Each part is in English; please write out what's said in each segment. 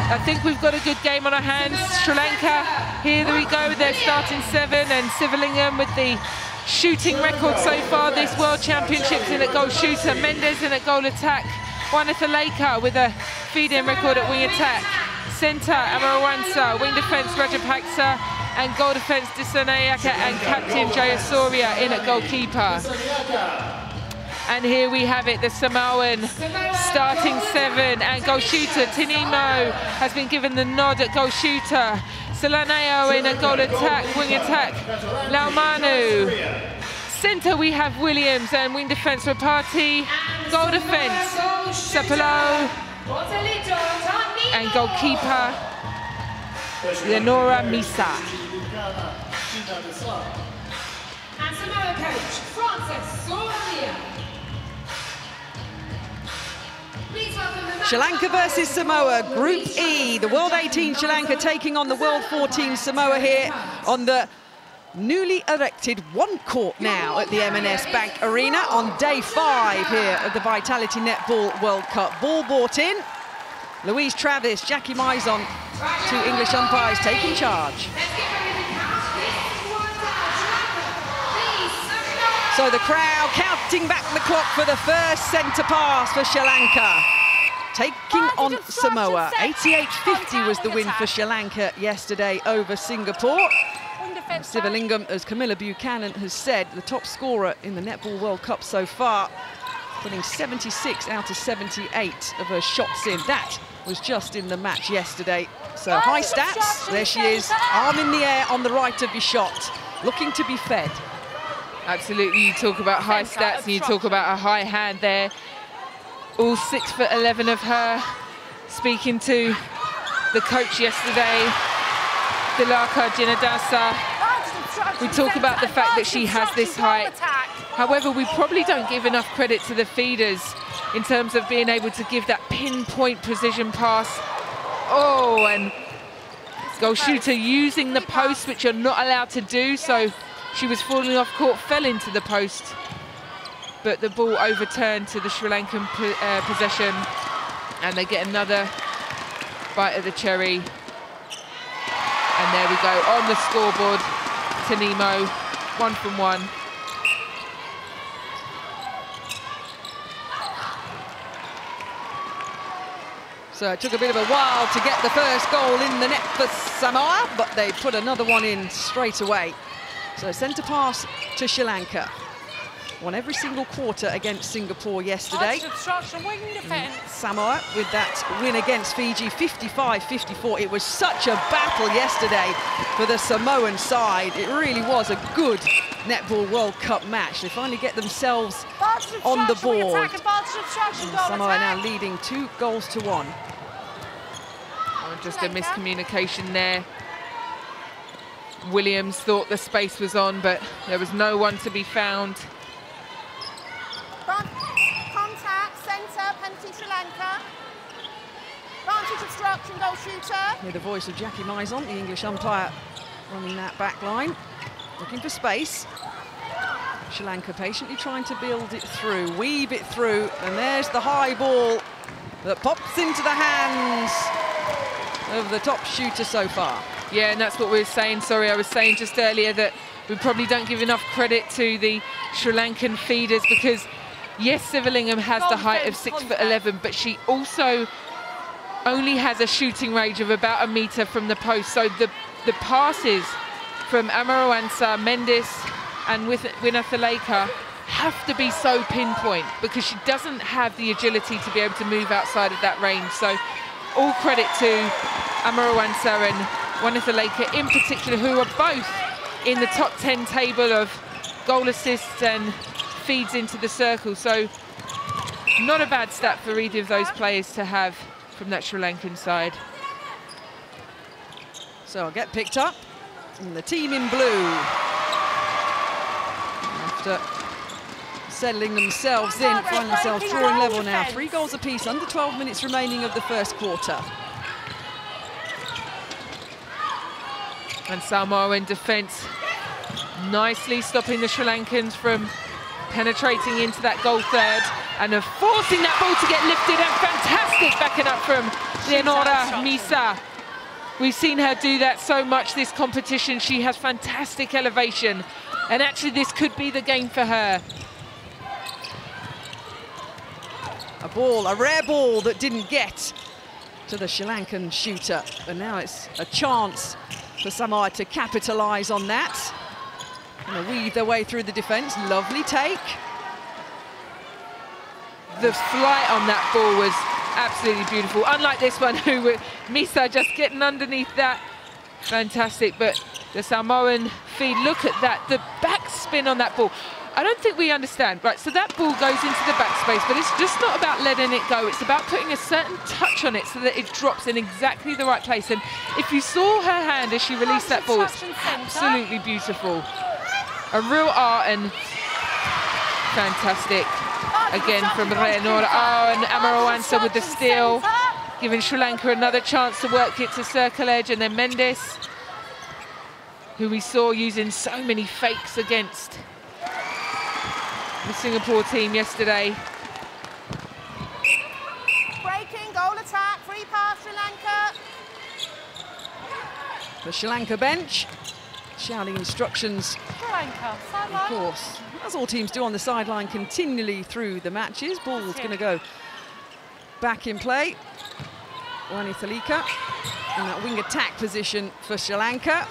I think we've got a good game on our hands. Sri Lanka, here we go, they're starting 7, and Sivalingam with the shooting record so far this World Championships in at goal shooter, Mendes in at goal attack, Wanathaleka with a feed-in record at wing attack, centre Amarawansa, wing defence Rajapaksa, and goal defence Disanayaka, and captain Jayasuriya in at goalkeeper. And here we have it, the Samoan starting 7, and goal shooter Tinimo has been given the nod at goal shooter. Solaneo in a goal attack, wing attack, Laumanu. Centre we have Williams, and wing defence Rapati. Goal defence Sapalo, and goalkeeper Leonora Misa. And Samoa coach Francis Soria. Sri Lanka versus Samoa, Group E. The World 18 Sri Lanka taking on the World 14 Samoa here on the newly erected one court now at the M&S Bank Arena on day 5 here of the Vitality Netball World Cup. Ball brought in. Louise Travis, Jackie Maison, 2 English umpires taking charge. So the crowd counting back the clock for the first centre pass for Sri Lanka. Taking on Samoa. 88-50 was the win for Sri Lanka yesterday over Singapore. Sivalingam, as Camilla Buchanan has said, the top scorer in the Netball World Cup so far, putting 76 out of 78 of her shots in. That was just in the match yesterday. So high stats, there she is, arm in the air on the right of your shot, looking to be fed. Absolutely, you talk about high stats and you talk about a high hand there. All 6'11" of her. Speaking to the coach yesterday, Dilaka Jinadasa, we talk about the fact that she has this height. However, we probably don't give enough credit to the feeders in terms of being able to give that pinpoint precision pass. Oh, and goal shooter using the post, which you're not allowed to do, so she was falling off court, fell into the post, but the ball overturned to the Sri Lankan possession, and they get another bite of the cherry. And there we go, on the scoreboard, Tanimo, 1 from 1. So it took a bit of a while to get the first goal in the net for Samoa, but they put another one in straight away. So centre pass to Sri Lanka. Won every single quarter against Singapore yesterday. Samoa with that win against Fiji, 55-54. It was such a battle yesterday for the Samoan side. It really was a good Netball World Cup match. They finally get themselves on the board. Samoa now leading 2 goals to 1. Oh, just a miscommunication there. Williams thought the space was on, but there was no one to be found. Contact, centre, penalty Sri Lanka. Advantage obstruction, goal shooter. Hear the voice of Jackie Maison, the English umpire, running that back line, looking for space. Sri Lanka patiently trying to build it through, weave it through, and there's the high ball that pops into the hands of the top shooter so far. Yeah, and that's what we were saying. Sorry, I was saying just earlier that we probably don't give enough credit to the Sri Lankan feeders, because yes, Sivalingam has the height of 6'11", but she also only has a shooting range of about 1 metre from the post. So the passes from Amarawansa, Mendes and Wanathaleka have to be so pinpoint, because she doesn't have the agility to be able to move outside of that range. So all credit to Amarawansa and Wanathaleka in particular, who are both in the top 10 table of goal assists and feeds into the circle. So not a bad stat for either of those players to have from that Sri Lankan side. So I'll get picked up, and the team in blue, after settling themselves in, find themselves drawing level now. 3 goals apiece, under 12 minutes remaining of the first quarter. And Samoa in defence, nicely stopping the Sri Lankans from penetrating into that goal third. and of forcing that ball to get lifted, and fantastic backing up from Leonora Misa. We've seen her do that so much this competition. She has fantastic elevation, and actually this could be the game for her. A rare ball that didn't get to the Sri Lankan shooter, and now it's a chance for Samoa to capitalise on that. Gonna weave their way through the defence. Lovely take. The flight on that ball was absolutely beautiful. Unlike this one, who Misa just getting underneath that. Fantastic, but the Samoan feed, look at that. The backspin on that ball. I don't think we understand. Right, so that ball goes into the backspace, but it's just not about letting it go. It's about putting a certain touch on it so that it drops in exactly the right place. And if you saw her hand as she released that ball, it's absolutely beautiful. A real art and fantastic. Again from Leonora. Oh, and Amarawansa with the steal, giving Sri Lanka another chance to work it to circle edge. And then Mendes, who we saw using so many fakes against the Singapore team yesterday. Breaking, goal attack, free pass, Sri Lanka. The Sri Lanka bench shouting instructions, Sri Lanka, of sideline. course, as all teams do on the sideline continually through the matches. Ball's going to go back in play. Wani Thalika in that wing attack position for Sri Lanka.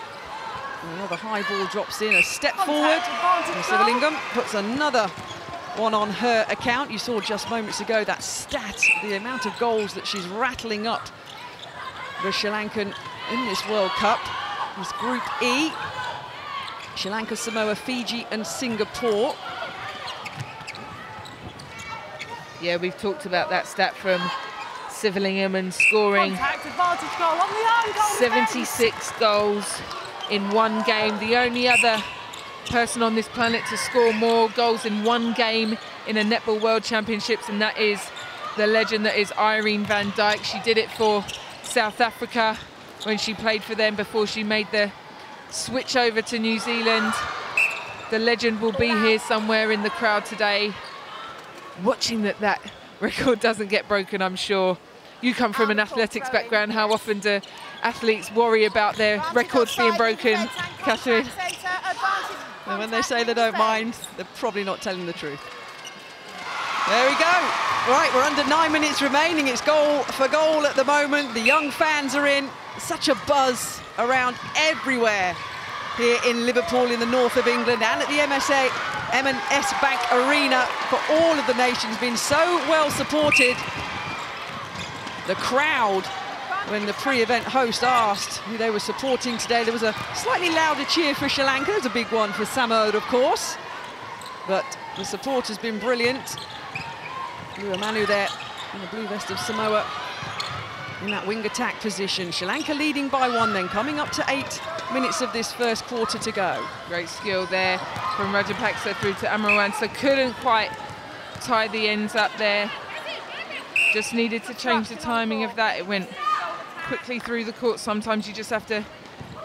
Another high ball drops in, a step forward. And Sivalingam puts another one on her account. You saw just moments ago that stat, the amount of goals that she's rattling up the Sri Lankan in this World Cup. This Group E. Sri Lanka, Samoa, Fiji and Singapore. Yeah, we've talked about that stat from Sivalingam and scoring Contact advantage goal on the own goal 76 goals in one game. The only other person on this planet to score more goals in one game in a Netball World Championships, and that is the legend that is Irene van Dijk. She did it for South Africa when she played for them before she made the switch over to New Zealand. The legend will be here somewhere in the crowd today, watching that record doesn't get broken, I'm sure. You come from an athletics background. How often do athletes worry about their records being broken, Catherine? And when they say they don't mind, they're probably not telling the truth. There we go. Right, we're under 9 minutes remaining. It's goal for goal at the moment. The young fans are in. Such a buzz around everywhere here in Liverpool, in the north of England, and at the M&S Bank Arena for all of the nations. Been so well supported. The crowd, when the pre-event host asked who they were supporting today, there was a slightly louder cheer for Sri Lanka. There's a big one for Samoa, of course. But the support has been brilliant. Lua Manu there in the blue vest of Samoa in that wing attack position. Sri Lanka leading by 1 then, coming up to 8 minutes of this first quarter to go. Great skill there from Rajapaksa through to Amarawansa. Couldn't quite tie the ends up there. Just needed to change the timing of that. It went quickly through the court. Sometimes you just have to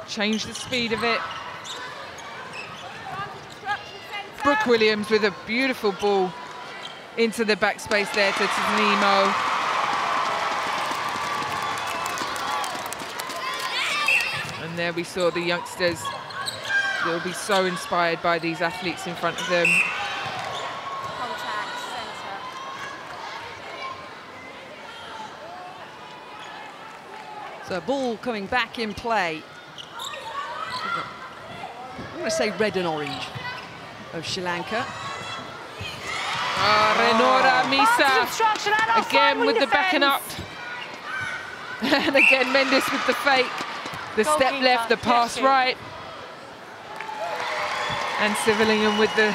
change the speed of it. Brooke Williams with a beautiful ball into the backspace there to Tanimo. And there we saw the youngsters. They'll be so inspired by these athletes in front of them. So ball coming back in play. I'm going to say red and orange of Sri Lanka. Leonora Misa again with the backing up. And again Mendes with the fake. The step left, the pass right. And Sivalingam with the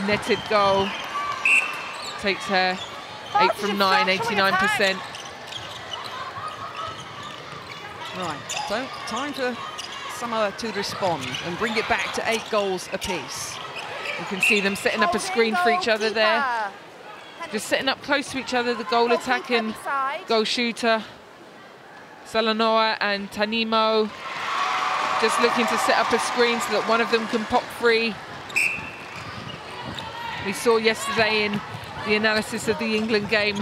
netted goal. Takes her 8 from 9, 89%. Right, so time for Samoa to respond and bring it back to 8 goals apiece. You can see them setting up a screen for each other there. Just setting up close to each other, the goal attack and goal shooter. Salanoa and Tanimo just looking to set up a screen so that one of them can pop free. We saw yesterday in the analysis of the England game.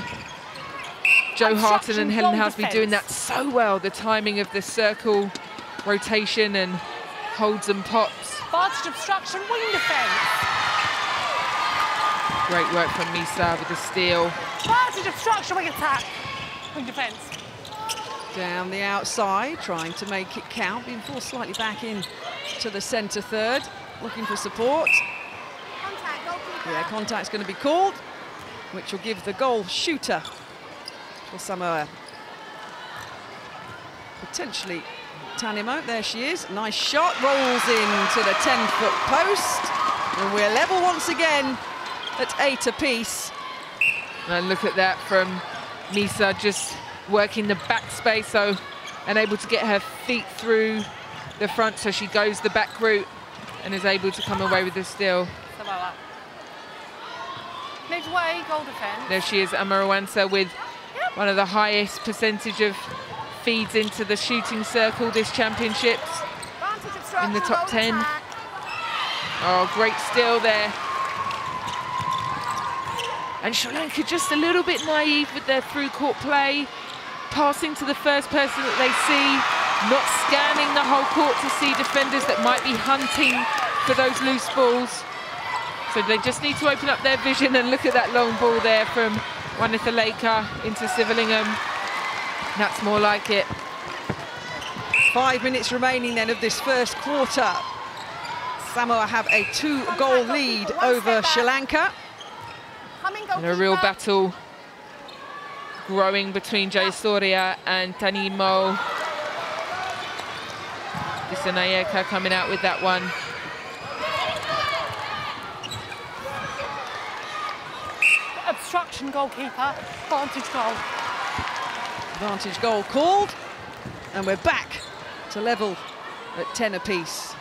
Jo Harton and Helen Housby doing that so well. The timing of the circle rotation and holds and pops. Advantage obstruction, wing defence. Great work from Misa with the steal. Advantage obstruction, wing attack. Wing defence. Down the outside, trying to make it count, being forced slightly back in to the centre third, looking for support. Contact, goalkeeper. Yeah, contact's going to be called, which will give the goal shooter for Samoa. Potentially Tanimo, there she is. Nice shot, rolls into the 10-foot post. And we're level once again at 8 apiece. And look at that from Misa, just working the back space, so and able to get her feet through the front, so she goes the back route and is able to come away with the steal. Samoa. Midway, goal defence. There she is, Amaruansa, with one of the highest percentage of feeds into the shooting circle this championships, in the top 10. Oh, great steal there. And Sri Lanka just a little bit naive with their through court play, passing to the first person that they see, not scanning the whole court to see defenders that might be hunting for those loose balls. So they just need to open up their vision, and look at that long ball there from Wanitha Laker into Sivalingham. That's more like it. 5 minutes remaining then of this first quarter. Samoa have a 2-goal lead over Sri Lanka. And a real battle growing between Jayasuriya and Tanimo. Dissanayeka coming out with that one. Obstruction, goalkeeper. Advantage goal. Advantage goal called. And we're back to level at 10 apiece.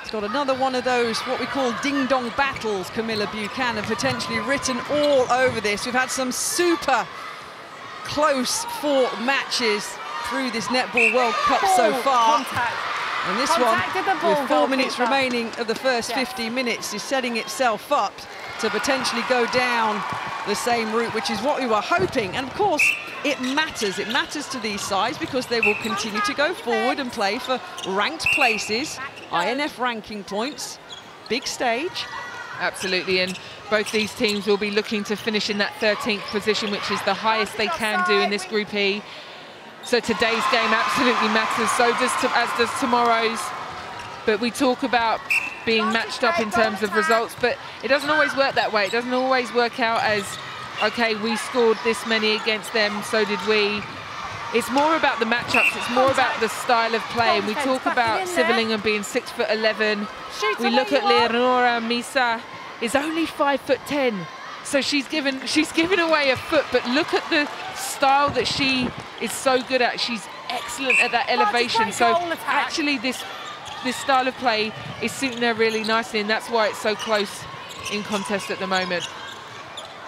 It's got another one of those, what we call ding-dong battles, Camilla Buchanan, potentially written all over this. We've had some super close fought matches through this Netball World Cup so far. Contact. And this Contacted one, with 4 minutes remaining of the first 50 minutes, is setting itself up to potentially go down the same route, which is what we were hoping. And of course, it matters. It matters to these sides because they will continue to go forward and play for ranked places, INF ranking points, big stage. Absolutely, and both these teams will be looking to finish in that 13th position, which is the highest they can do in this Group E. So today's game absolutely matters, so as does tomorrow's. But we talk about being matched up in terms of results, but it doesn't always work that way. It doesn't always work out as, okay, we scored this many against them, so did we. It's more about the matchups, it's more about the style of play. And we talk about Sivalingham being 6'11". We look at Leonora Misa is only 5'10". So she's given away a foot, but look at the style that she is so good at. She's excellent at that elevation. So actually this style of play is suiting her really nicely, and that's why it's so close in contest at the moment.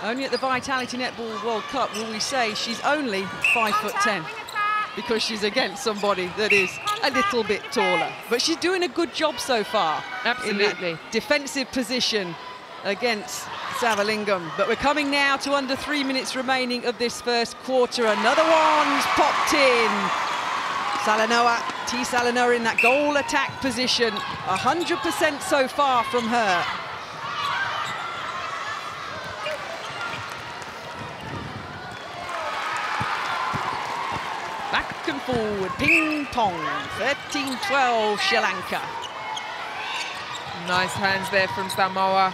Only at the Vitality Netball World Cup will we say she's only 5'10", because she's against somebody that is a little bit taller. But she's doing a good job so far. Absolutely. In that defensive position against Savalingham. But we're coming now to under 3 minutes remaining of this first quarter. Another one's popped in. Salanoa, T. Salanoa in that goal attack position. 100% so far from her. Back and forward, ping pong, 13-12 Sri Lanka. Nice hands there from Samoa.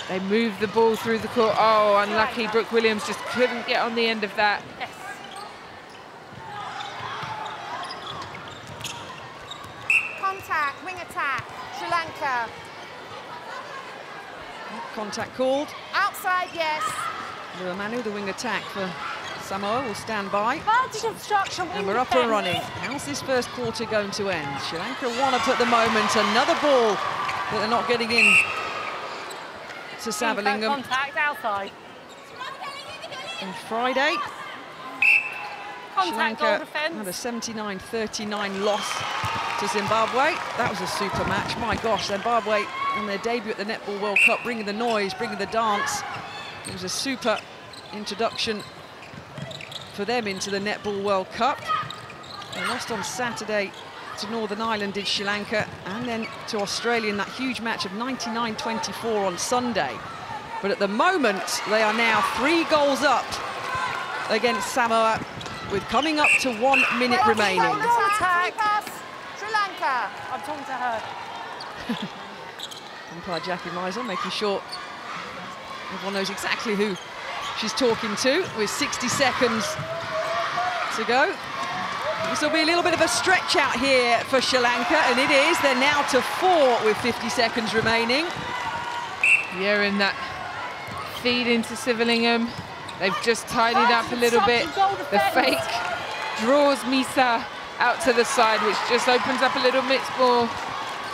They move the ball through the court. Oh, unlucky, Brooke Williams just couldn't get on the end of that. Yes. Contact, wing attack, Sri Lanka. Contact called. Outside, yes. Manu, the wing attack for Samoa, will stand by. Advantage obstruction, wing And we're up and defence. running. How's this first quarter going to end? Sri Lanka one up at the moment. Another ball that they're not getting in to Savalingham. Contact, outside. On Friday, Sri Contact, goal Lanka defence. had a 79-39 loss to Zimbabwe. That was a super match. My gosh, Zimbabwe on their debut at the Netball World Cup, bringing the noise, bringing the dance. It was a super introduction for them into the Netball World Cup. They lost on Saturday to Northern Ireland in Sri Lanka, and then to Australia in that huge match of 99-24 on Sunday. But at the moment, they are now 3 goals up against Samoa, with coming up to 1 minute remaining. Sri Lanka. I'm talking to her. Umpire Jackie Meisel making sure everyone knows exactly who she's talking to, with 60 seconds to go. This will be a little bit of a stretch out here for Sri Lanka, and it is. They're now to 4 with 50 seconds remaining. Yeah, and that feed into Sivalingham. They've just tidied up a little bit. The fake draws Misa out to the side, which just opens up a little bit more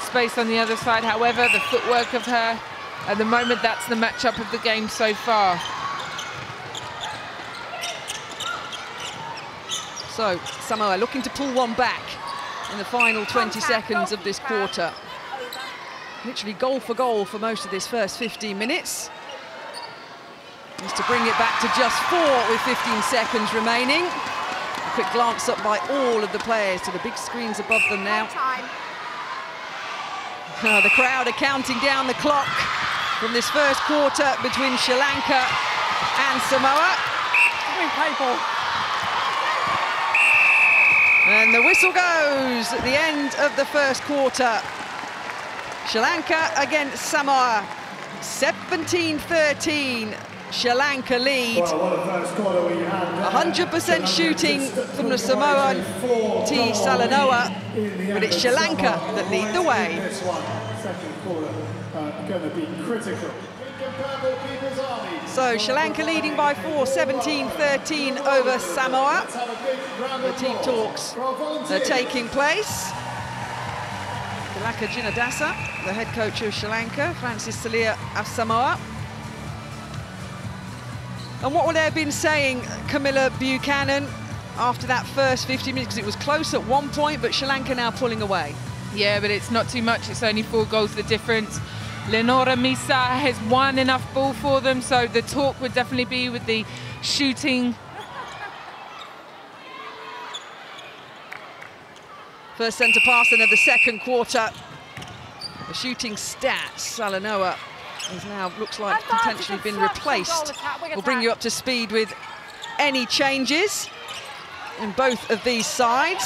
space on the other side. However, the footwork of her, at the moment, that's the matchup of the game so far. So Samoa looking to pull one back in the final 20 seconds of this quarter. Literally goal for most of this first 15 minutes. Needs to bring it back to just 4 with 15 seconds remaining. A quick glance up by all of the players to the big screens above them now. The crowd are counting down the clock from this first quarter between Sri Lanka and Samoa. And the whistle goes at the end of the first quarter. Sri Lanka against Samoa, 17-13. Sri Lanka lead. 100% shooting from the Samoan T. Salanoa, but it's Sri Lanka that lead the way. So Sri Lanka leading by 4, 17-13 over Samoa. The team talks are taking place. Tilaka Jinadasa, the head coach of Sri Lanka, Francis Salia of Samoa. And what would they have been saying, Camilla Buchanan, after that first 50 minutes? Because it was close at one point, but Sri Lanka now pulling away. Yeah, but it's not too much. It's only 4 goals the difference. Lenora Misa has won enough ball for them, so the talk would definitely be with the shooting. First centre pass of the second quarter. The shooting stats, Salanoa has now, looks like, potentially been replaced. We'll bring you up to speed with any changes in both of these sides.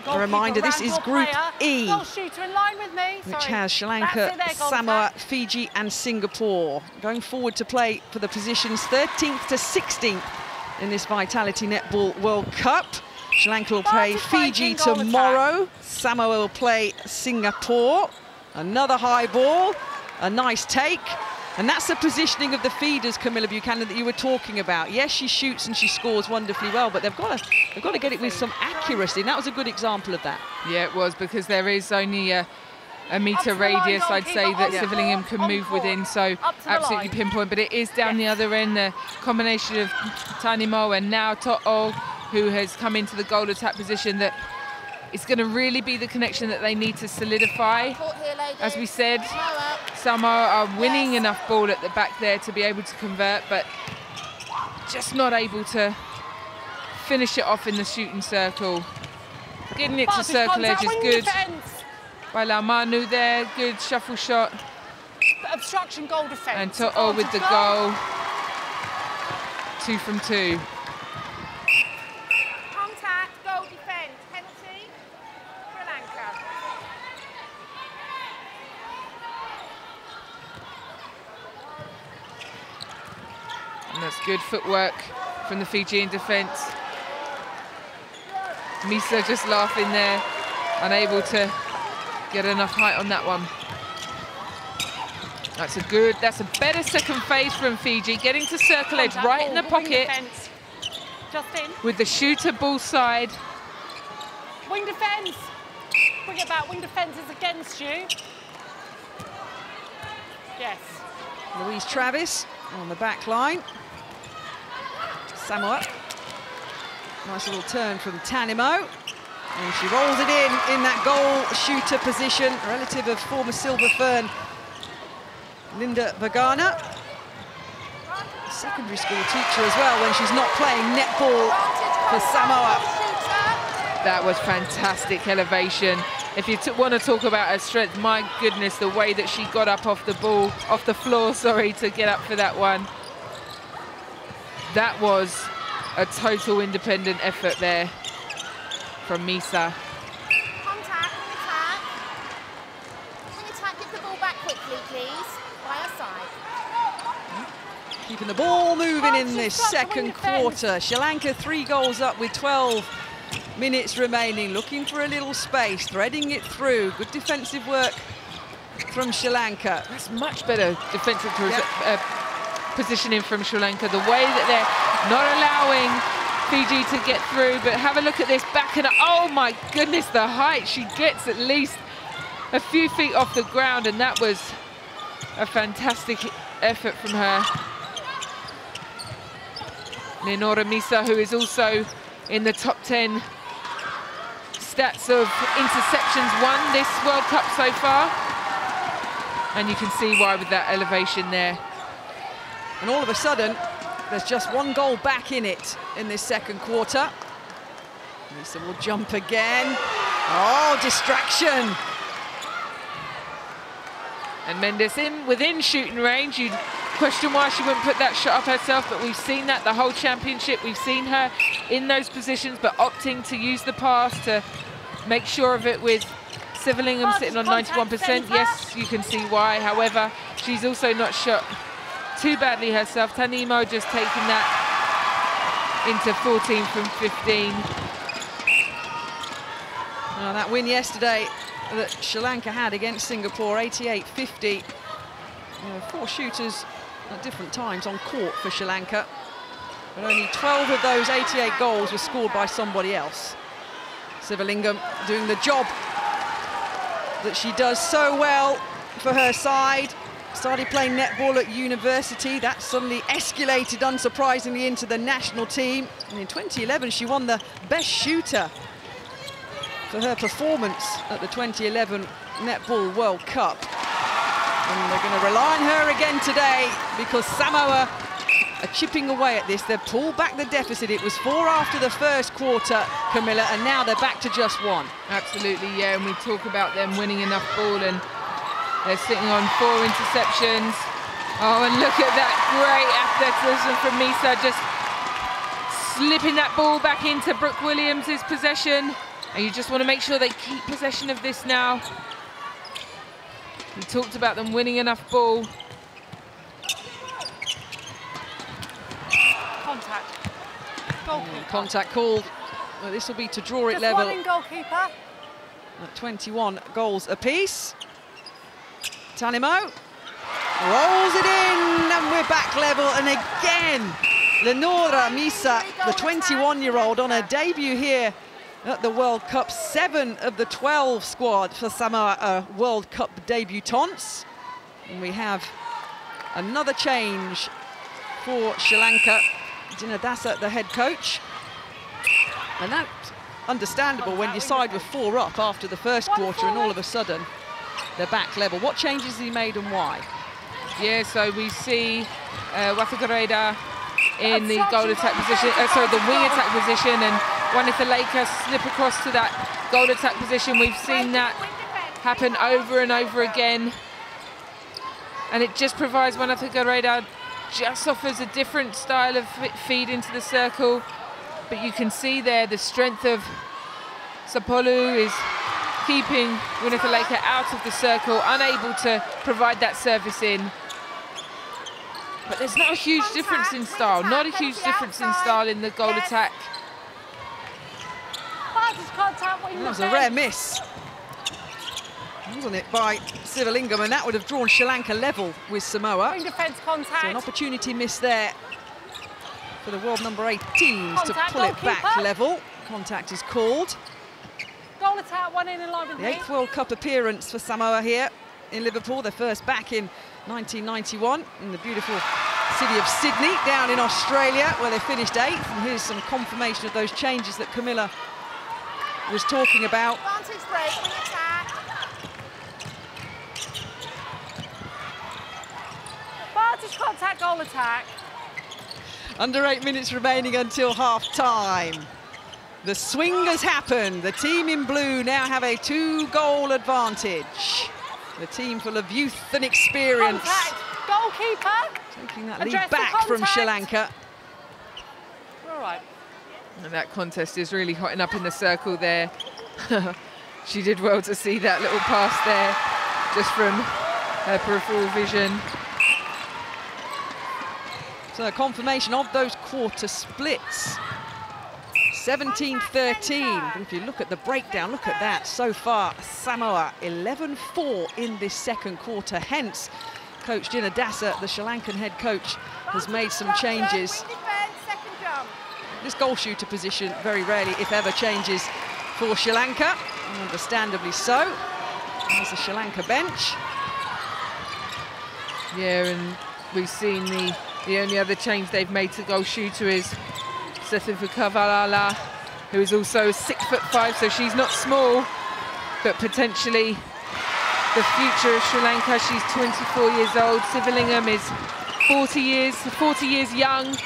A reminder, this is Group E, which has Sri Lanka, Samoa, Fiji and Singapore going forward to play for the positions 13th to 16th in this Vitality Netball World Cup. Sri Lanka will play Fiji tomorrow. Samoa will play Singapore. Another high ball, a nice take. And that's the positioning of the feeders, Camilla Buchanan, that you were talking about. Yes, she shoots and she scores wonderfully well, but they've got to get it with some accuracy, and that was a good example of that. Yeah, it was, because there is only a metre radius, I'd say, that Sivalingham can move within, so absolutely pinpoint. But it is down the other end, the combination of Tanimo and now To'o, who has come into the goal attack position, that it's going to really be the connection that they need to solidify. As we said, Samoa are winning enough ball at the back there to be able to convert, but just not able to finish it off in the shooting circle. Getting it to circle edge is good by Laumanu there, good shuffle shot. Obstruction, goal defence. And To'o with the goal. 2 from 2. Contact, goal defence, penalty, Sri Lanka. And that's good footwork from the Fijian defence. Misa just laughing there, unable to get enough height on that one. That's a better second phase from Fiji, getting to circle edge right in the pocket. Just in. With the shooter ball side. Wing defence. Bring it back, wing defence is against you. Yes. Louise Travis on the back line. Samoa. Nice little turn from Tanimo. And she rolls it in that goal shooter position, a relative of former Silver Fern Linda Vagana. Secondary school teacher as well when she's not playing netball for Samoa. That was fantastic elevation. If you want to talk about her strength, my goodness, the way that she got up off the floor, sorry, to get up for that one. That was a total independent effort there from Misa. Contact, attack. Attack, give the ball back quickly, please. By her side. Keeping the ball moving in this second quarter. Sri Lanka 3 goals up with 12 minutes remaining, looking for a little space, threading it through. Good defensive work from Sri Lanka. That's much better defensive positioning from Sri Lanka. The way that they're not allowing Fiji to get through, but have a look at this back and oh my goodness, the height. She gets at least a few feet off the ground, and that was a fantastic effort from her. Leonora Misa, who is also in the top 10 stats of interceptions won this World Cup so far. And you can see why with that elevation there. And all of a sudden, there's just 1 goal back in it in this second quarter. Misa will jump again. Oh, distraction. And Mendes within shooting range. You'd question why she wouldn't put that shot up herself, but we've seen that the whole championship. We've seen her in those positions, but opting to use the pass to make sure of it with Sivalingham sitting on 91%. Yes, you can see why. However, she's also not shot too badly herself. Tanimo just taking that into 14 from 15. Well, that win yesterday that Sri Lanka had against Singapore, 88-50. 4 shooters at different times on court for Sri Lanka, but only 12 of those 88 goals were scored by somebody else. Sivalingham doing the job that she does so well for her side. Started playing netball at university. That suddenly escalated, unsurprisingly, into the national team. And in 2011, she won the Best Shooter for her performance at the 2011 Netball World Cup. And they're going to rely on her again today because Samoa are chipping away at this. They've pulled back the deficit. It was 4 after the first quarter, Camilla, and now they're back to just 1. Absolutely, yeah, and we talk about them winning enough ball, and they're sitting on 4 interceptions. Oh, and look at that great athleticism from Misa, just slipping that ball back into Brooke Williams' possession. And you just want to make sure they keep possession of this now. We talked about them winning enough ball. Contact. Goalkeeper. Contact called. Well, this will be to draw it Just level. 1 in goalkeeper. At 21 goals apiece. Tanimo rolls it in, and we're back level. And again, Leonora Misa, the 21-year-old, on her debut here at the World Cup. 7 of the 12 squad for Samoa are World Cup debutantes. And we have another change for Sri Lanka. Dinadasa, the head coach. And that's understandable when your side were 4 up after the first quarter and all of a sudden they're back level. What changes has he made and why? Yeah, so we see Wathagareda in the goal attack position, the wing attack position, and Wanitha Laker slip across to that goal attack position. We've seen that happen over and over again. And it just provides Wanitha just offers a different style of feed into the circle. But you can see there the strength of Sapolu is keeping Wanitha Laker out of the circle, unable to provide that service in. But there's not a huge difference in style, not a huge difference in style in the goal attack. That was a rare miss, wasn't it, by Sivalingham, and that would have drawn Sri Lanka level with Samoa. Wing defence contact. So an opportunity miss there for the world number 18s Contact, to pull it back goalkeeper. level. Contact is called. Goal attack, 1 in line with The me. 8th World Cup appearance for Samoa here in Liverpool. Their first back in 1991 in the beautiful city of Sydney, down in Australia, where they finished 8th. And here's some confirmation of those changes that Camilla was talking about. Advantage break, wing attack. Advantage contact, goal attack. Under 8 minutes remaining until half-time. The swing has happened. The team in blue now have a 2-goal advantage. The team full of youth and experience. Contact. Goalkeeper. Taking that Address lead the back from Sri contact. Lanka. All right. And that contest is really hotting up in the circle there. She did well to see that little pass there, just from her peripheral vision. So a confirmation of those quarter splits. 17-13, but if you look at the breakdown, look at that. So far, Samoa 11-4 in this second quarter. Hence, Coach Jinadasa, the Sri Lankan head coach, has made some changes. Wing defense, second jump. This goal shooter position very rarely, if ever, changes for Sri Lanka, and understandably so. There's the Sri Lanka bench. Yeah, and we've seen the only other change they've made to goal shooter is Sethifa Kavalala, who is also 6'5", so she's not small, but potentially the future of Sri Lanka. She's 24 years old. Sivalingam is 40 years young,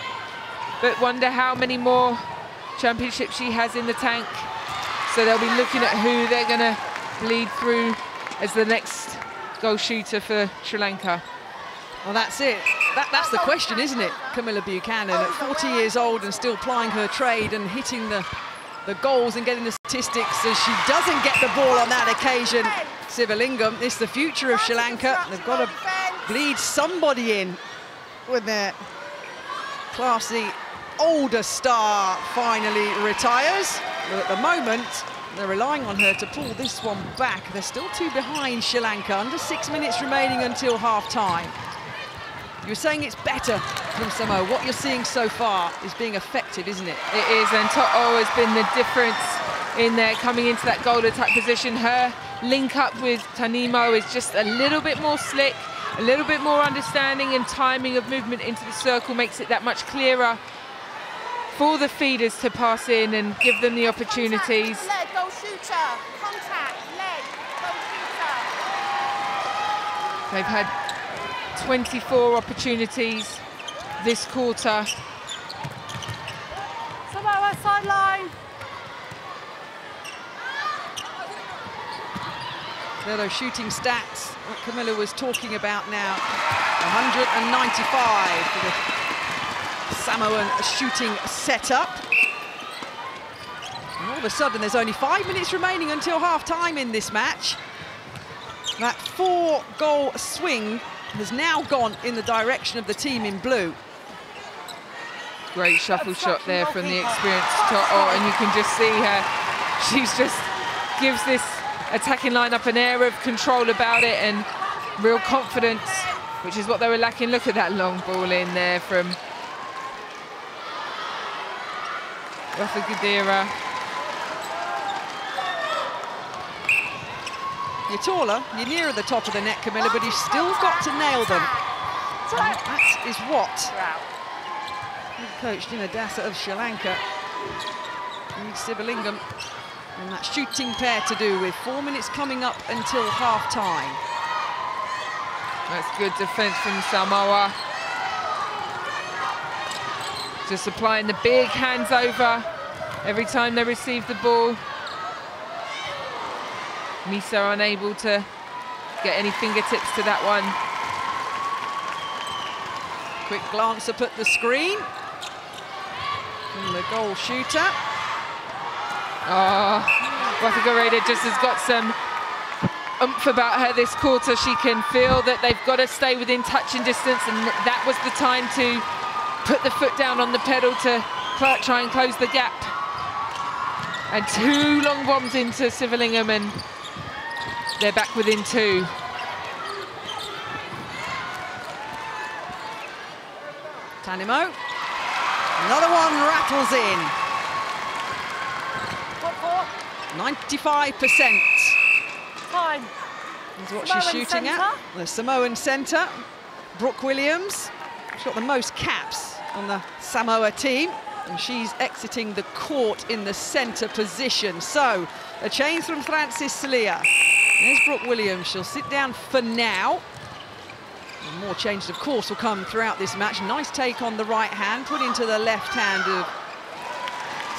but wonder how many more championships she has in the tank. So they'll be looking at who they're going to lead through as the next goal shooter for Sri Lanka. Well, that's it. That's the question, isn't it? Camilla Buchanan, at 40 years old and still plying her trade and hitting the goals and getting the statistics, as she doesn't get the ball on that occasion. Sivalingam, it's the future of Sri Lanka. They've got to bleed somebody in when their classy older star finally retires. But at the moment, they're relying on her to pull this one back. They're still 2 behind Sri Lanka, under 6 minutes remaining until half-time. You're saying it's better from Samoa. What you're seeing so far is being effective, isn't it? It is, and To'o has been the difference in there coming into that goal attack position. Her link up with Tanimo is just a little bit more slick, a little bit more understanding, and timing of movement into the circle makes it that much clearer for the feeders to pass in and give them the opportunities. Leg, goal shooter. Contact, leg, goal shooter. They've had 24 opportunities this quarter. Samoa sideline. They're those shooting stats what Camilla was talking about now. 195 for the Samoan shooting setup. And all of a sudden, there's only 5 minutes remaining until half-time in this match. That 4-goal swing has now gone in the direction of the team in blue. Great shuffle shot there from the experienced To'o, and you can just see her. She's just gives this attacking lineup an air of control about it and real confidence, which is what they were lacking. Look at that long ball in there from Rafa Gadira. You're taller, you're nearer the top of the net, Camilla, but you've still got to nail them. And that is what Coach Jinadasa of Sri Lanka and Sivalingam and that shooting pair to do with. 4 minutes coming up until half-time. That's good defence from Samoa. Just applying the big hands over every time they receive the ball. Misa unable to get any fingertips to that one. Quick glance up at the screen. And the goal shooter. Oh, Rafa just has got some oomph about her this quarter. She can feel that they've got to stay within touching distance, and that was the time to put the foot down on the pedal to try and close the gap. And 2 long bombs into Sivalingam, and they're back within 2. Tanimo. Another one rattles in. 95%. Time. Is what Samoan she's shooting centre. at. The Samoan centre, Brooke Williams. She's got the most caps on the Samoa team. and she's exiting the court in the centre position. So, a change from Francis Celia. There's Brooke Williams. She'll sit down for now. And more changes, of course, will come throughout this match. Nice take on the right hand, put into the left hand of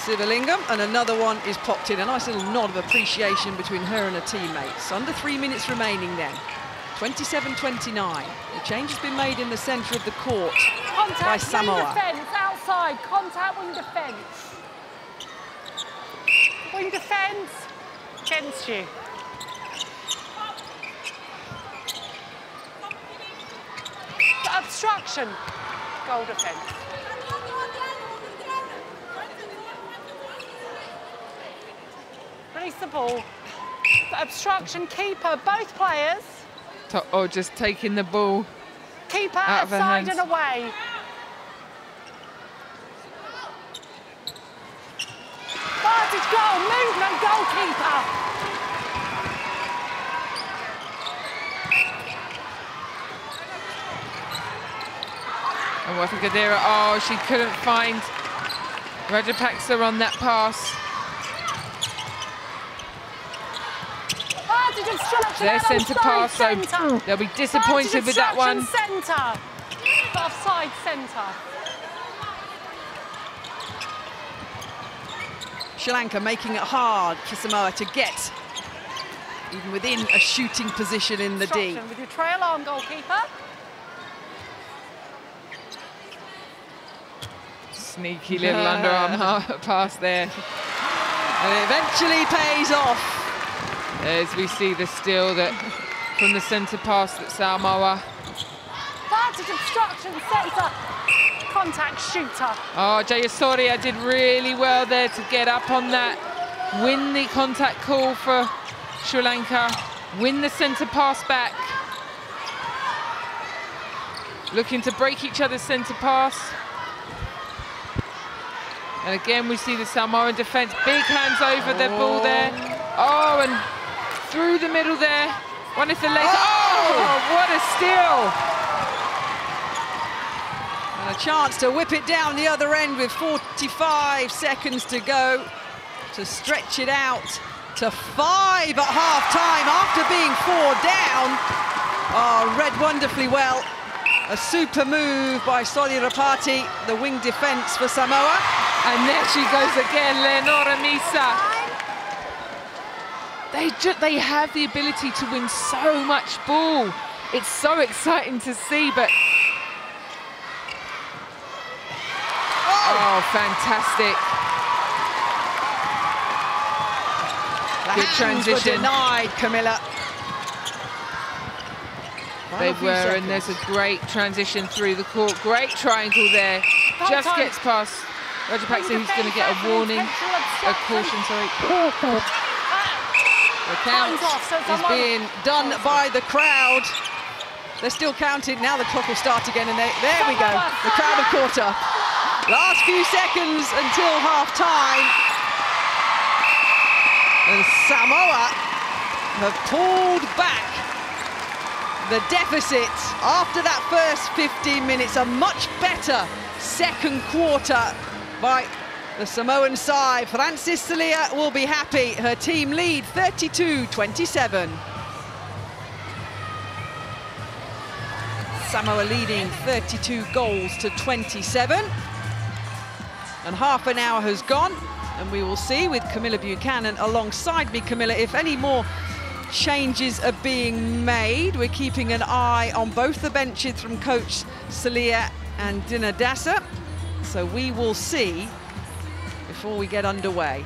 Sivalingam, and another one is popped in. A nice little nod of appreciation between her and her teammates. Under 3 minutes remaining then. 27-29. The change has been made in the centre of the court by Samoa. Wing defence, outside. Contact, wing defence. Wing defence against you. Obstruction. Goal defence. Release the ball. Obstruction, keeper, both players. Or just taking the ball Keeper out of her outside hands. and away. Vantage goal, movement, goalkeeper. And Wathakadera, oh, she couldn't find Rajapaksa on that pass. Vantage obstruction. Their and centre offside pass, so centre. they'll be disappointed with that one. Centre. Offside centre. Sri Lanka making it hard for Samoa to get even within a shooting position in the D. With your trail on, goalkeeper. Sneaky little underarm pass there. And it eventually pays off. As we see the steal that from the centre pass that Samoa. Vantage obstruction, centre. Contact, shooter. Oh, Jayasoria did really well there to get up on that. Win the contact call for Sri Lanka. Win the centre pass back. Looking to break each other's centre pass. And again, we see the Samoan defence. Big hands over their ball there. Oh, and through the middle there. One if the leg. Oh, what a steal. And a chance to whip it down the other end with 45 seconds to go to stretch it out to 5 at half-time after being 4 down. Oh, read wonderfully well. A super move by Soli Rapati, the wing defence for Samoa. And there she goes again, Leonora Misa. They have the ability to win so much ball. It's so exciting to see, but... Oh, fantastic. Good transition. Denied, Camilla. They were, and there's a great transition through the court. Great triangle there. Just gets past Rajapaksa, who's going to get a warning, a caution, sorry. The count is being done by the crowd. They're still counting. Now the clock will start again, and there we go. The crowd have caught up. Last few seconds until half-time. And Samoa have pulled back the deficit after that first 15 minutes. A much better second quarter by the Samoan side. Francis Celia will be happy. Her team lead 32-27. Samoa leading 32 goals to 27. And half an hour has gone, and we will see with Camilla Buchanan alongside me. Camilla, if any more changes are being made. We're keeping an eye on both the benches from coach Celia and Dinadasa. So we will see before we get underway.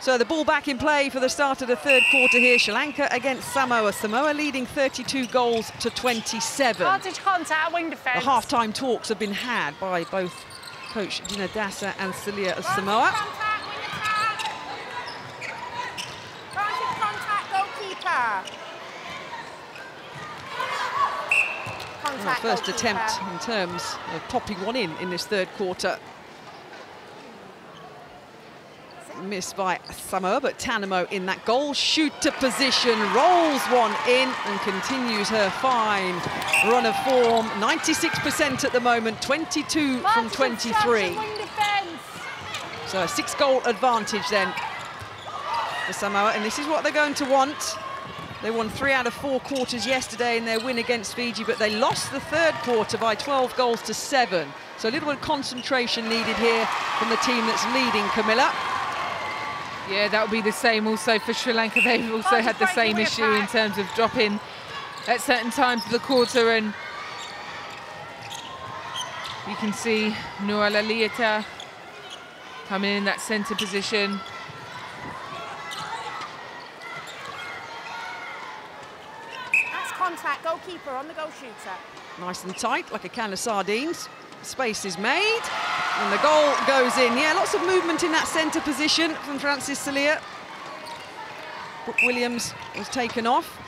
So the ball back in play for the start of the third quarter here. Sri Lanka against Samoa. Samoa leading 32 goals to 27. Vantage contact, wing defence. The half-time talks have been had by both coach Dinadasa and Celia of Samoa. Vantage contact, goalkeeper. Contact, First goalkeeper. attempt in terms of popping one in this third quarter. missed by Samoa, but Tanimo in that goal shooter position, rolls one in and continues her fine run of form. 96% at the moment, 22 from 23. So a 6-goal advantage then for Samoa, and this is what they're going to want. They won 3 out of 4 quarters yesterday in their win against Fiji, but they lost the 3rd quarter by 12 goals to 7. So a little bit of concentration needed here from the team that's leading, Camilla. Yeah, that will be the same also for Sri Lanka. They've also had the same issue in terms of dropping at certain times of the quarter, and you can see Nuala Lieta coming in that centre position. That's contact, goalkeeper on the goal shooter. Nice and tight, like a can of sardines. Space is made, and the goal goes in. Yeah, lots of movement in that centre position from Francis Salia. Brooke Williams was taken off.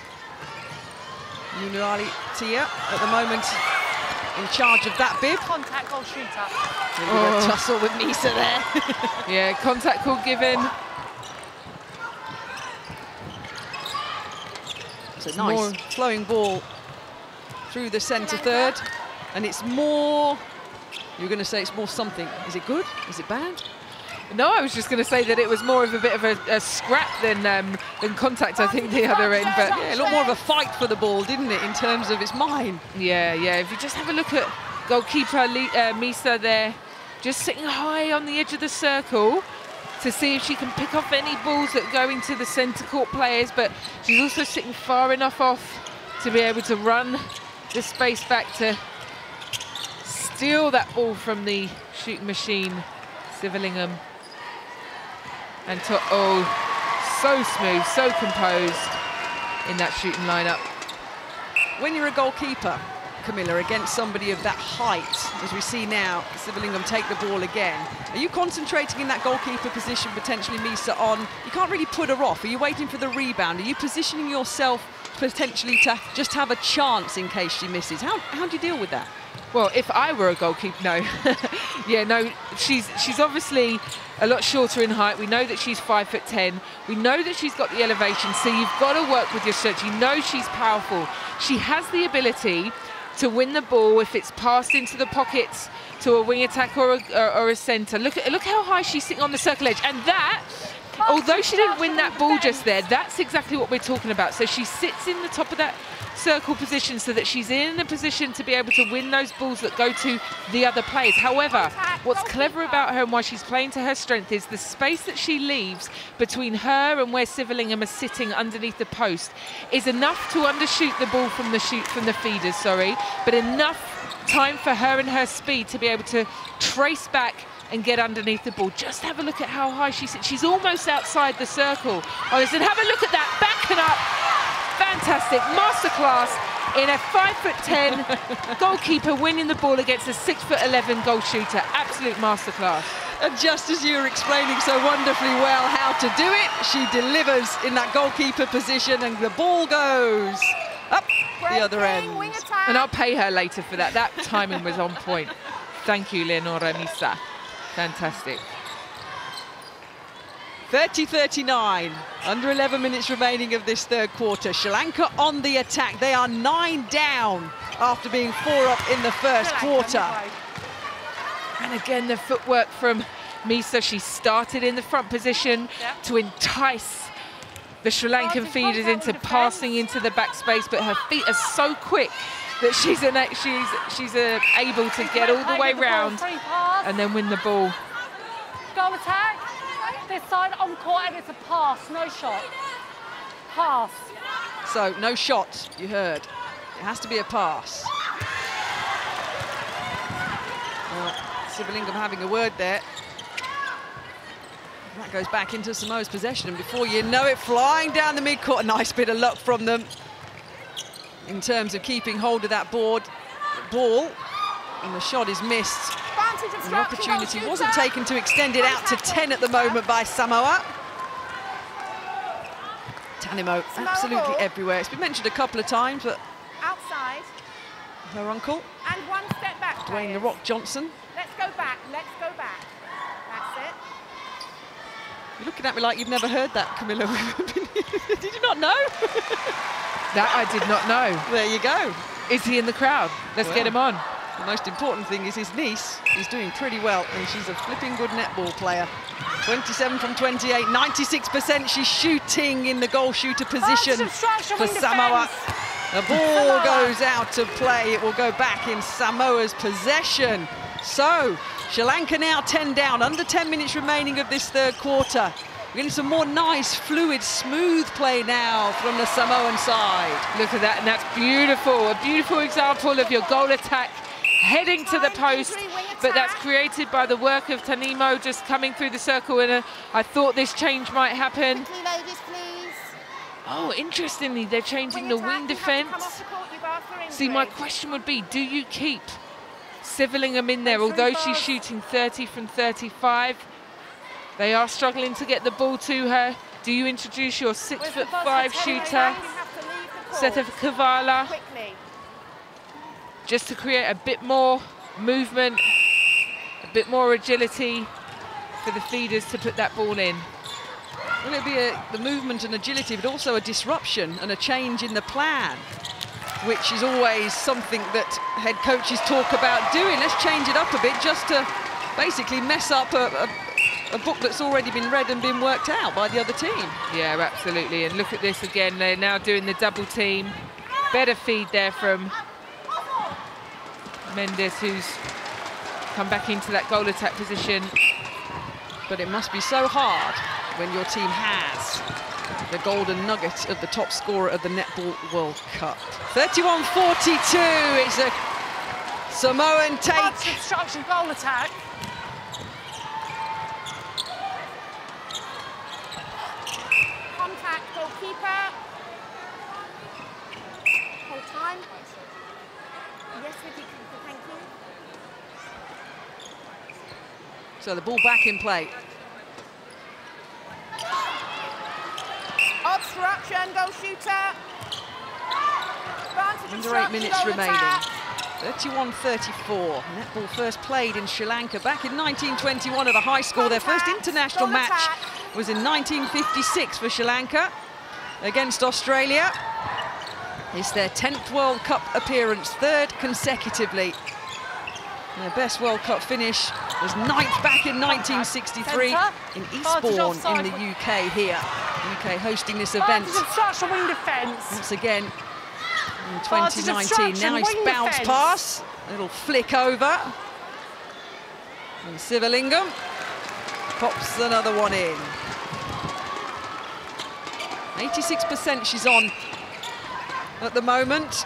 Nunuali Tia at the moment in charge of that bib. Contact goal shooter. A tussle with Misa there. Yeah, contact call given. It's a nice flowing ball through the centre third, and it's more. You're going to say it's more something. Is it good? Is it bad? No, I was just going to say that it was more of a bit of a scrap than contact, I think, the other end. But yeah, a lot more of a fight for the ball, didn't it, in terms of it's mine? Yeah. If you just have a look at goalkeeper Misa there, just sitting high on the edge of the circle to see if she can pick off any balls that go into the centre court players. But she's also sitting far enough off to be able to run the space back to steal that ball from the shooting machine, Sivalingham. And so smooth, so composed in that shooting lineup. When you're a goalkeeper, Camilla, against somebody of that height, as we see now, Sivalingham take the ball again, are you concentrating in that goalkeeper position, potentially Misa on? You can't really put her off. Are you waiting for the rebound? Are you positioning yourself potentially to just have a chance in case she misses? How do you deal with that? Well, if I were a goalkeeper, no. Yeah, no, she's obviously a lot shorter in height. We know that she's 5'10". We know that she's got the elevation, so you've got to work with your stretch. You know she's powerful. She has the ability to win the ball if it's passed into the pockets to a wing attack or a centre. Look how high she's sitting on the circle edge, and that, although she didn't win that ball just there, that's exactly what we're talking about. So she sits in the top of that circle position so that she's in a position to be able to win those balls that go to the other players. However, what's clever about her and why she's playing to her strength is the space that she leaves between her and where Sivalingham is sitting underneath the post is enough to undershoot the ball from the feeders, but enough time for her and her speed to be able to trace back and get underneath the ball. Just have a look at how high she sits. She's almost outside the circle. Oh, listen, have a look at that, back and up. Fantastic masterclass in a 5'10" goalkeeper winning the ball against a 6'11" goal shooter. Absolute masterclass. And just as you were explaining so wonderfully well how to do it, she delivers in that goalkeeper position, and the ball goes up the other end. And I'll pay her later for that. That timing was on point. Thank you, Leonora Misa. Fantastic. 30-39, under 11 minutes remaining of this third quarter. Sri Lanka on the attack. They are 9 down after being 4 up in the first quarter. And again, the footwork from Misa. She started in the front position to entice the Sri Lankan feeders into passing into the back space, but her feet are so quick that she's able to get all the way round and then win the ball. Goal attack. This side on court, and it's a pass, no shot. Pass. So no shot, you heard. It has to be a pass. Well, Sivalingham having a word there. That goes back into Samoa's possession, and before you know it, flying down the mid-court. A nice bit of luck from them in terms of keeping hold of that ball, and the shot is missed. And the opportunity wasn't taken to extend it out to 10 at the moment by Samoa. Tanimo absolutely everywhere. It's been mentioned a couple of times, but outside. Her uncle. And one step back. Dwayne "The Rock" Johnson. Let's go back. Let's go back. That's it. You're looking at me like you've never heard that, Camilla. Did you not know? That I did not know. There you go. Is he in the crowd? Let's get him on. The most important thing is his niece is doing pretty well, and she's a flipping good netball player. 27 from 28, 96% she's shooting in the goal shooter position for Samoa. The ball goes out to play. It will go back in Samoa's possession. So, Sri Lanka now 10 down, under 10 minutes remaining of this third quarter. We're getting some more nice, fluid, smooth play now from the Samoan side. Look at that, and that's beautiful. A beautiful example of your goal attack heading to the post, but that's created by the work of Tanimo just coming through the circle. And I thought this change might happen. Ladies, please. Oh, interestingly, they're changing the wing defence. See, my question would be, do you keep Civillingham in there? Although she's shooting 30 from 35, they are struggling to get the ball to her. Do you introduce your 6'5" shooter, Seta Kavala, just to create a bit more movement, a bit more agility for the feeders to put that ball in? Will it be the movement and agility, but also a disruption and a change in the plan, which is always something that head coaches talk about doing? Let's change it up a bit just to basically mess up a book that's already been read and been worked out by the other team. Yeah, absolutely. And look at this again. They're now doing the double team. Better feed there from Mendes, who's come back into that goal attack position. But it must be so hard when your team has the golden nugget of the top scorer of the Netball World Cup. 31-42 is a Samoan take. Obstruction goal attack. Contact goalkeeper. Hold time. Yes, Vicky, thank you. So the ball back in play. Obstruction, goal shooter. Under 8 minutes remaining. 31-34. Netball first played in Sri Lanka back in 1921 at a high school. Their first international match was in 1956 for Sri Lanka against Australia. It's their 10th World Cup appearance, third consecutively. Their best World Cup finish was 9th back in 1963 in Eastbourne in the UK here. UK hosting this event once again in 2019. Nice bounce pass, a little flick over. And Civillingham pops another one in. 86% she's on at the moment.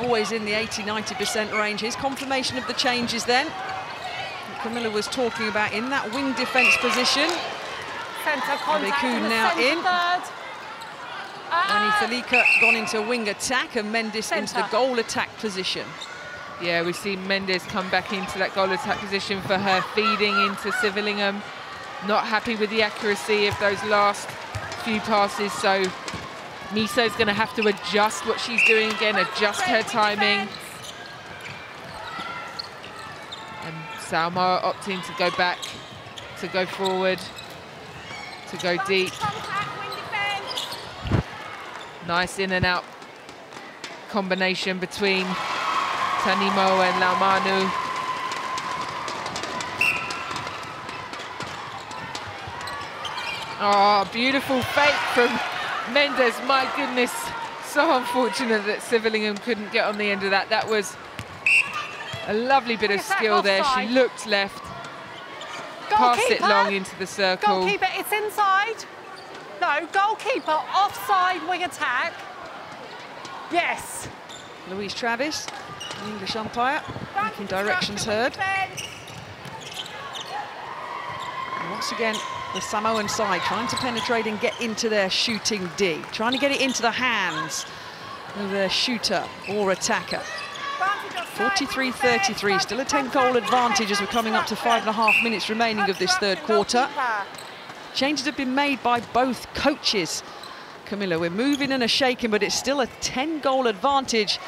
Always in the 80-90% range. Here's confirmation of the changes then. Camilla was talking about in that wing defence position. Abekun now in. And Ithalika gone into wing attack and Mendes into the goal attack position. Yeah, we see Mendes come back into that goal attack position for her feeding into Civillingham. Not happy with the accuracy of those last few passes, so Miso's going to have to adjust what she's doing again, adjust her timing. And Samoa opting to go back, to go forward, to go deep. Nice in and out combination between Tanimo and Laumanu. Oh, beautiful fake from Mendes. My goodness, so unfortunate that Civillingham couldn't get on the end of that. That was a lovely bit of skill there. She looked left, passed it long into the circle. Goalkeeper, it's inside. No, goalkeeper, offside wing attack. Yes. Louise Travis, the English umpire, making directions heard. And once again, the Samoan side trying to penetrate and get into their shooting D, trying to get it into the hands of their shooter or attacker. 43-33, still a 10-goal advantage as we're coming up to 5.5 minutes remaining of this third quarter. Changes have been made by both coaches. Camilla, we're moving and a shaking, but it's still a 10-goal advantage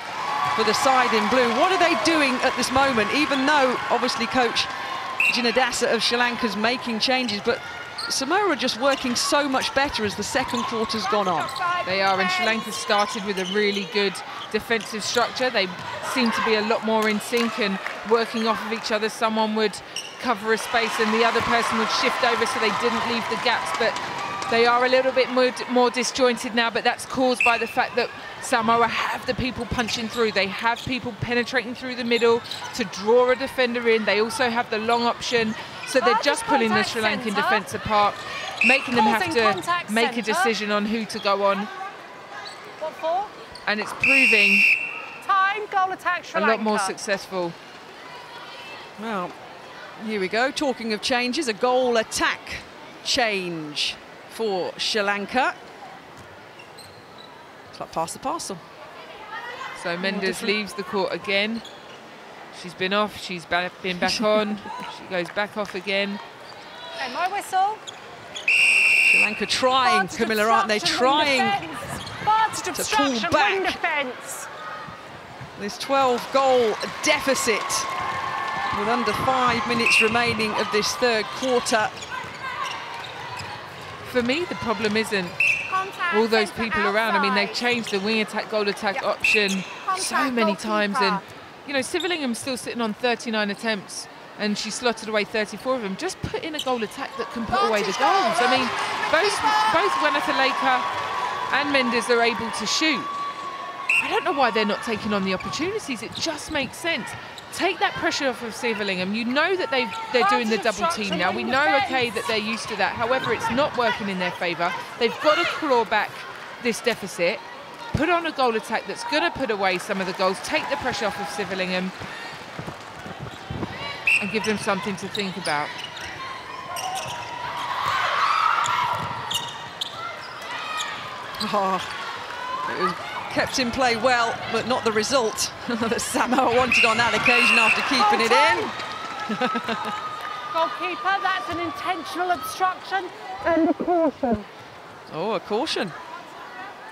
for the side in blue. What are they doing at this moment? Even though, obviously, Coach Jinadasa of Sri Lanka's making changes, but Samoa are just working so much better as the second quarter's gone on. They are, and Sri Lanka started with a really good defensive structure. They seem to be a lot more in sync and working off of each other. Someone would cover a space and the other person would shift over so they didn't leave the gaps, but they are a little bit more disjointed now, but that's caused by the fact that Samoa have the people punching through. They have people penetrating through the middle to draw a defender in. They also have the long option, so they're just pulling the Sri Lankan defence apart, making them have to make a decision on who to go on. What for? And it's proving Time, goal attack, Sri Lanka. a lot more successful. Well, here we go. Talking of changes, a goal attack change for Sri Lanka. It's like pass the parcel. So Mendes leaves the court again. She's been off, she's been back on. She goes back off again. Okay, my whistle. Sri Lanka trying, Camilla, aren't they? Trying to pull back Defense. this 12-goal deficit with under 5 minutes remaining of this third quarter. For me, the problem isn't all those people around. I mean, they've changed the wing attack, goal attack option so many times. And, you know, Sivalingham's still sitting on 39 attempts and she slotted away 34 of them. Just put in a goal attack that can put away the goals. I mean, both Wanathaleka and Mendes are able to shoot. I don't know why they're not taking on the opportunities. It just makes sense. Take that pressure off of Sivalingam. You know that they're doing the double team now. We know, okay, that they're used to that. However, it's not working in their favour. They've got to claw back this deficit, put on a goal attack that's going to put away some of the goals, take the pressure off of Sivalingam and give them something to think about. Oh, it was kept in play well, but not the result that Samoa wanted on that occasion after keeping it in. Goalkeeper, that's an intentional obstruction and a caution. Oh, a caution.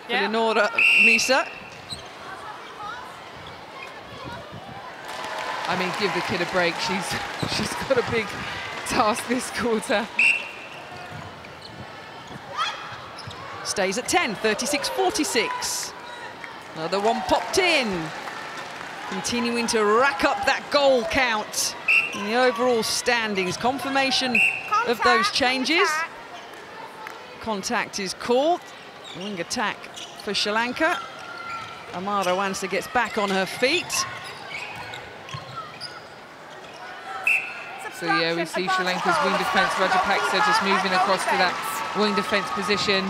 Yeah. Eleonora Misa. I mean, give the kid a break. She's got a big task this quarter. Stays at 10, 36-46. Another one popped in. Continuing to rack up that goal count in the overall standings. Confirmation of those changes. Contact is called. Wing attack for Sri Lanka. Amara Wansa gets back on her feet. So yeah, we see Sri Lanka's wing defence, Rajapaksa just moving across to that wing defence position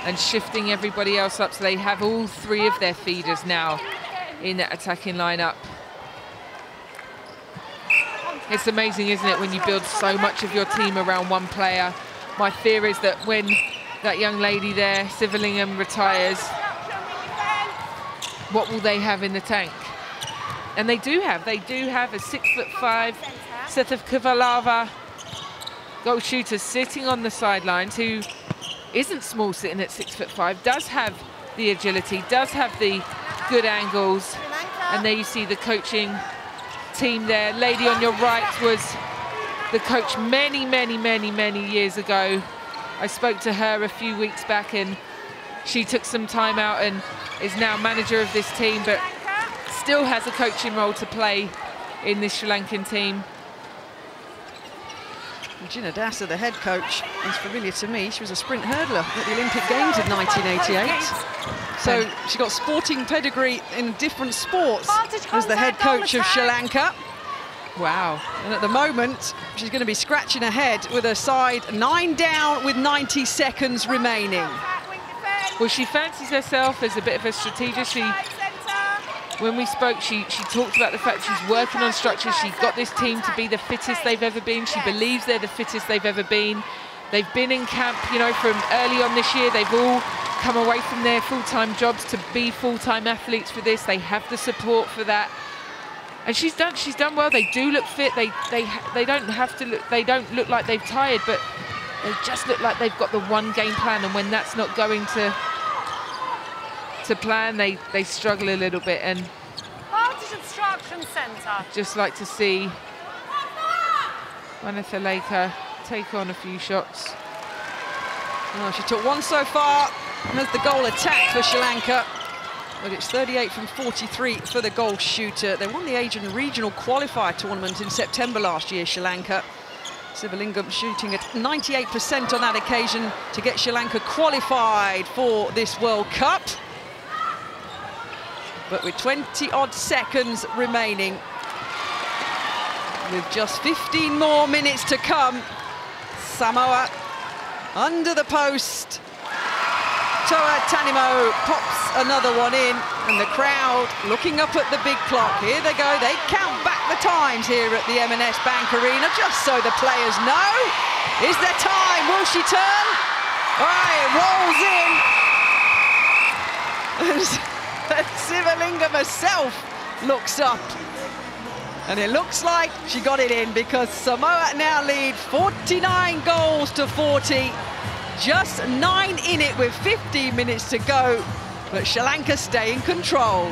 and shifting everybody else up, so they have all three of their feeders now in that attacking lineup. It's amazing, isn't it, when you build so much of your team around one player. My fear is that when that young lady there, Sivalingam, retires, what will they have in the tank? And they do have a 6'5" Seth Kavalava goal shooter sitting on the sidelines, who isn't small, sitting at 6'5", does have the agility, does have the good angles. And there you see the coaching team there. Lady on your right was the coach many years ago. I spoke to her a few weeks back and she took some time out and is now manager of this team, but still has a coaching role to play in this Sri Lankan team. Regina Dassa, the head coach, is familiar to me. She was a sprint hurdler at the Olympic Games in 1988. So she got sporting pedigree in different sports as the head coach of Sri Lanka. Wow. And at the moment, she's going to be scratching her head with her side 9 down with 90 seconds remaining. Well, she fancies herself as a bit of a strategist. When we spoke, she talked about the fact she's working on structure. She's got this team to be the fittest they've ever been. She believes they're the fittest they've ever been. They've been in camp, you know, from early on this year. They've all come away from their full-time jobs to be full-time athletes for this. They have the support for that. And she's done well. They do look fit. They don't have to look, they don't look like they've tired, but they just look like they've got the one game plan, and when that's not going to plan, they struggle a little bit. And Vantage obstruction centre. Just like to see Wanathaleka take on a few shots. Oh, she took one so far. There's the goal attack for Sri Lanka. But it's 38 from 43 for the goal shooter. They won the Asian Regional Qualifier tournament in September last year, Sri Lanka. Sivalingam shooting at 98% on that occasion to get Sri Lanka qualified for this World Cup. But with 20-odd seconds remaining, with just 15 more minutes to come, Samoa under the post. Toa Tanimo pops another one in, and the crowd looking up at the big clock. Here they go, they count back the times here at the M&S Bank Arena, just so the players know. Is there time? Will she turn? All right, it rolls in. And Sivalingam herself looks up. And it looks like she got it in, because Samoa now lead 49 goals to 40. Just 9 in it with 15 minutes to go, but Sri Lanka stay in control.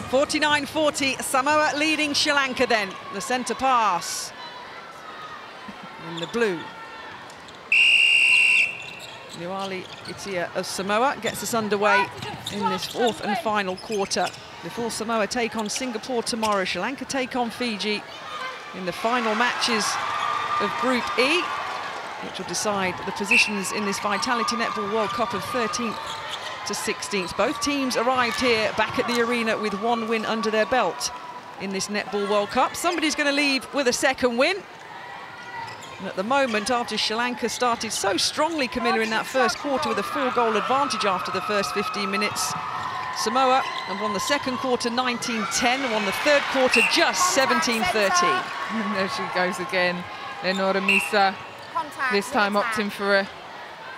(49-40), Samoa leading Sri Lanka then. The centre pass in the blue. Nuali Itia of Samoa gets us underway in this fourth and final quarter. Before Samoa take on Singapore tomorrow, Sri Lanka take on Fiji in the final matches of Group E, which will decide the positions in this Vitality Netball World Cup of 13th to 16th. Both teams arrived here back at the arena with one win under their belt in this Netball World Cup. Somebody's going to leave with a second win. And at the moment, after Sri Lanka started so strongly, Camilla, in that first quarter with a 4-goal advantage after the first 15 minutes, Samoa have won the second quarter 19-10, won the third quarter just 17-13. There she goes again, Lenora Misa, this time opting for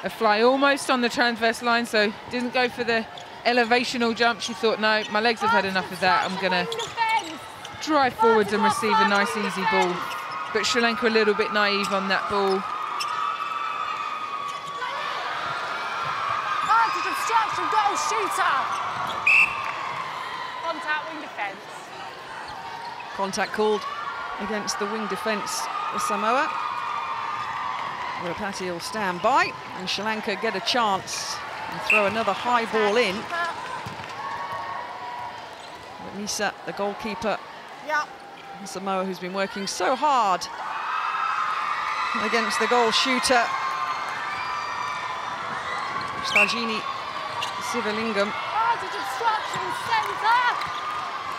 a fly almost on the transverse line, so didn't go for the elevational jump. She thought, no, my legs have had enough of that, I'm going to drive forwards and receive a nice easy ball. But Sri Lanka a little bit naive on that ball. Advantage obstruction, goal shooter. Contact, wing defence. Contact called against the wing defence of Samoa. Rapati will stand by, and Sri Lanka get a chance and throw another high ball in. But Misa, the goalkeeper, Samoa, who's been working so hard against the goal shooter, Stajini Sivalingam.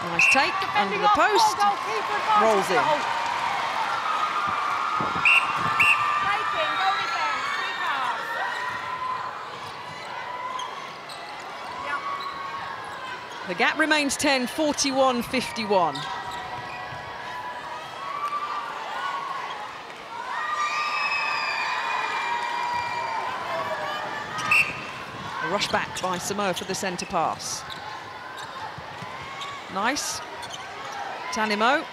Nice take under the post, rolls in. The gap remains 10, 41-51. A rush back by Samoa for the centre pass. Nice. Tanimo.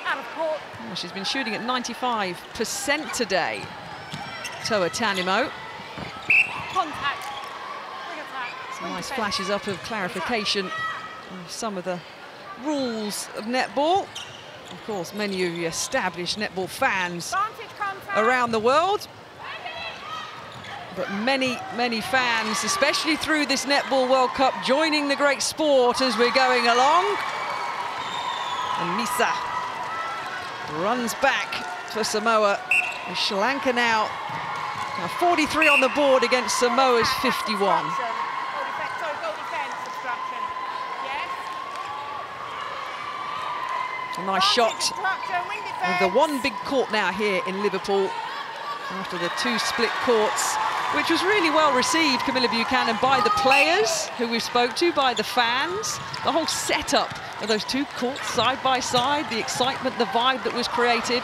Out of court. Oh, she's been shooting at 95% today. Toa Tanimo. Contact. Wing attack. Some nice flashes up of clarification of some of the rules of netball. Of course, many of you established netball fans around the world. But many, many fans, especially through this Netball World Cup, joining the great sport as we're going along. And Misa runs back for Samoa. And Sri Lanka now 43 on the board against Samoa's 51. A nice shot of the one big court now here in Liverpool after the two split courts, which was really well received, Camilla Buchanan, by the players who we spoke to, by the fans. The whole setup of those two courts side by side, the excitement, the vibe that was created.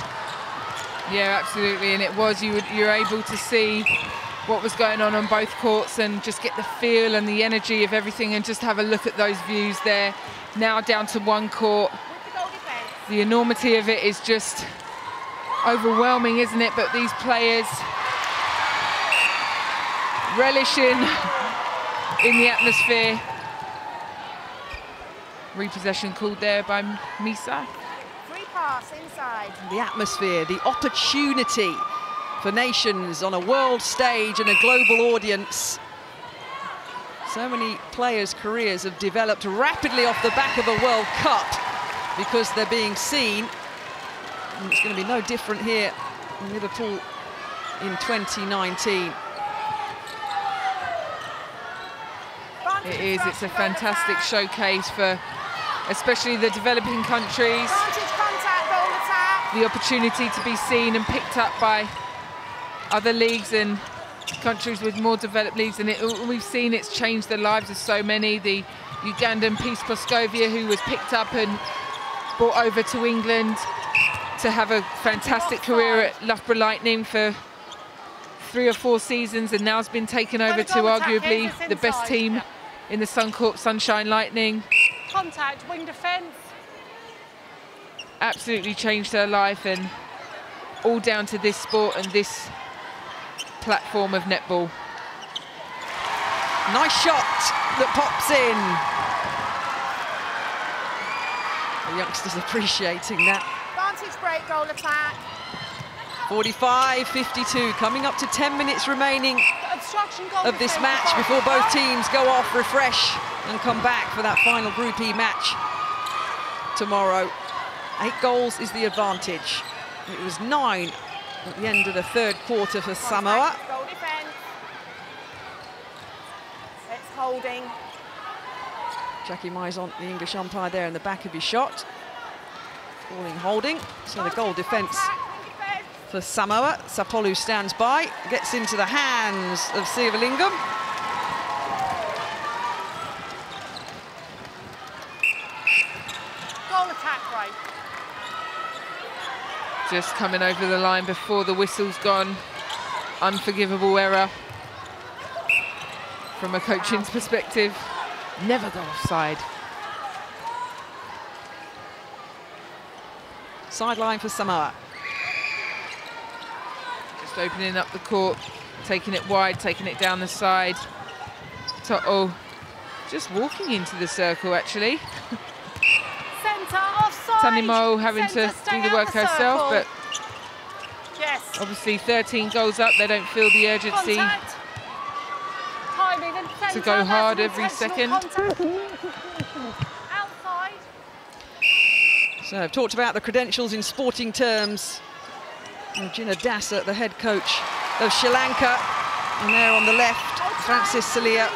Yeah, absolutely, and it was, you were able to see what was going on both courts and just get the feel and the energy of everything, and just have a look at those views there. Now down to one court. The enormity of it is just overwhelming, isn't it? But these players relishing in the atmosphere. Repossession called there by Misa. Free pass inside. The atmosphere, the opportunity for nations on a world stage and a global audience. So many players' careers have developed rapidly off the back of a World Cup because they're being seen. And it's going to be no different here in Liverpool in 2019. It is, it's a fantastic showcase for especially the developing countries. The opportunity to be seen and picked up by other leagues and countries with more developed leagues, and we've seen it's changed the lives of so many. The Ugandan Peace Poscovia, who was picked up and brought over to England to have a fantastic career at Loughborough Lightning for 3 or 4 seasons, and now has been taken over to arguably the best team in the Suncorp Sunshine Lightning. Contact, wing defence. Absolutely changed her life, and all down to this sport and this platform of netball. Nice shot that pops in. The youngsters appreciating that. Vantage break, goal attack. 45-52, coming up to 10 minutes remaining of this match before both teams go off, refresh and come back for that final Group E match tomorrow. 8 goals is the advantage. It was 9 at the end of the third quarter for Samoa. Goal defence. It's holding. Jackie Maison, the English umpire, there in the back of his shot. Calling holding, so the goal defence for Samoa. Sapolu stands by, gets into the hands of Sivalingam. Goal attack, right. Just coming over the line before the whistle's gone. Unforgivable error from a coaching's perspective. Never go offside. Sideline for Samoa. Just opening up the court, taking it wide, taking it down the side. To'o just walking into the circle, actually. Centre, offside. Tanimo having to do the work herself, but yes, obviously 13 goals up, they don't feel the urgency contact. Timing and centre, to go hard that's every intentional second. contact. Outside. So I've talked about the credentials in sporting terms. And Gina Dasa, the head coach of Sri Lanka, and there on the left, Francis Salia,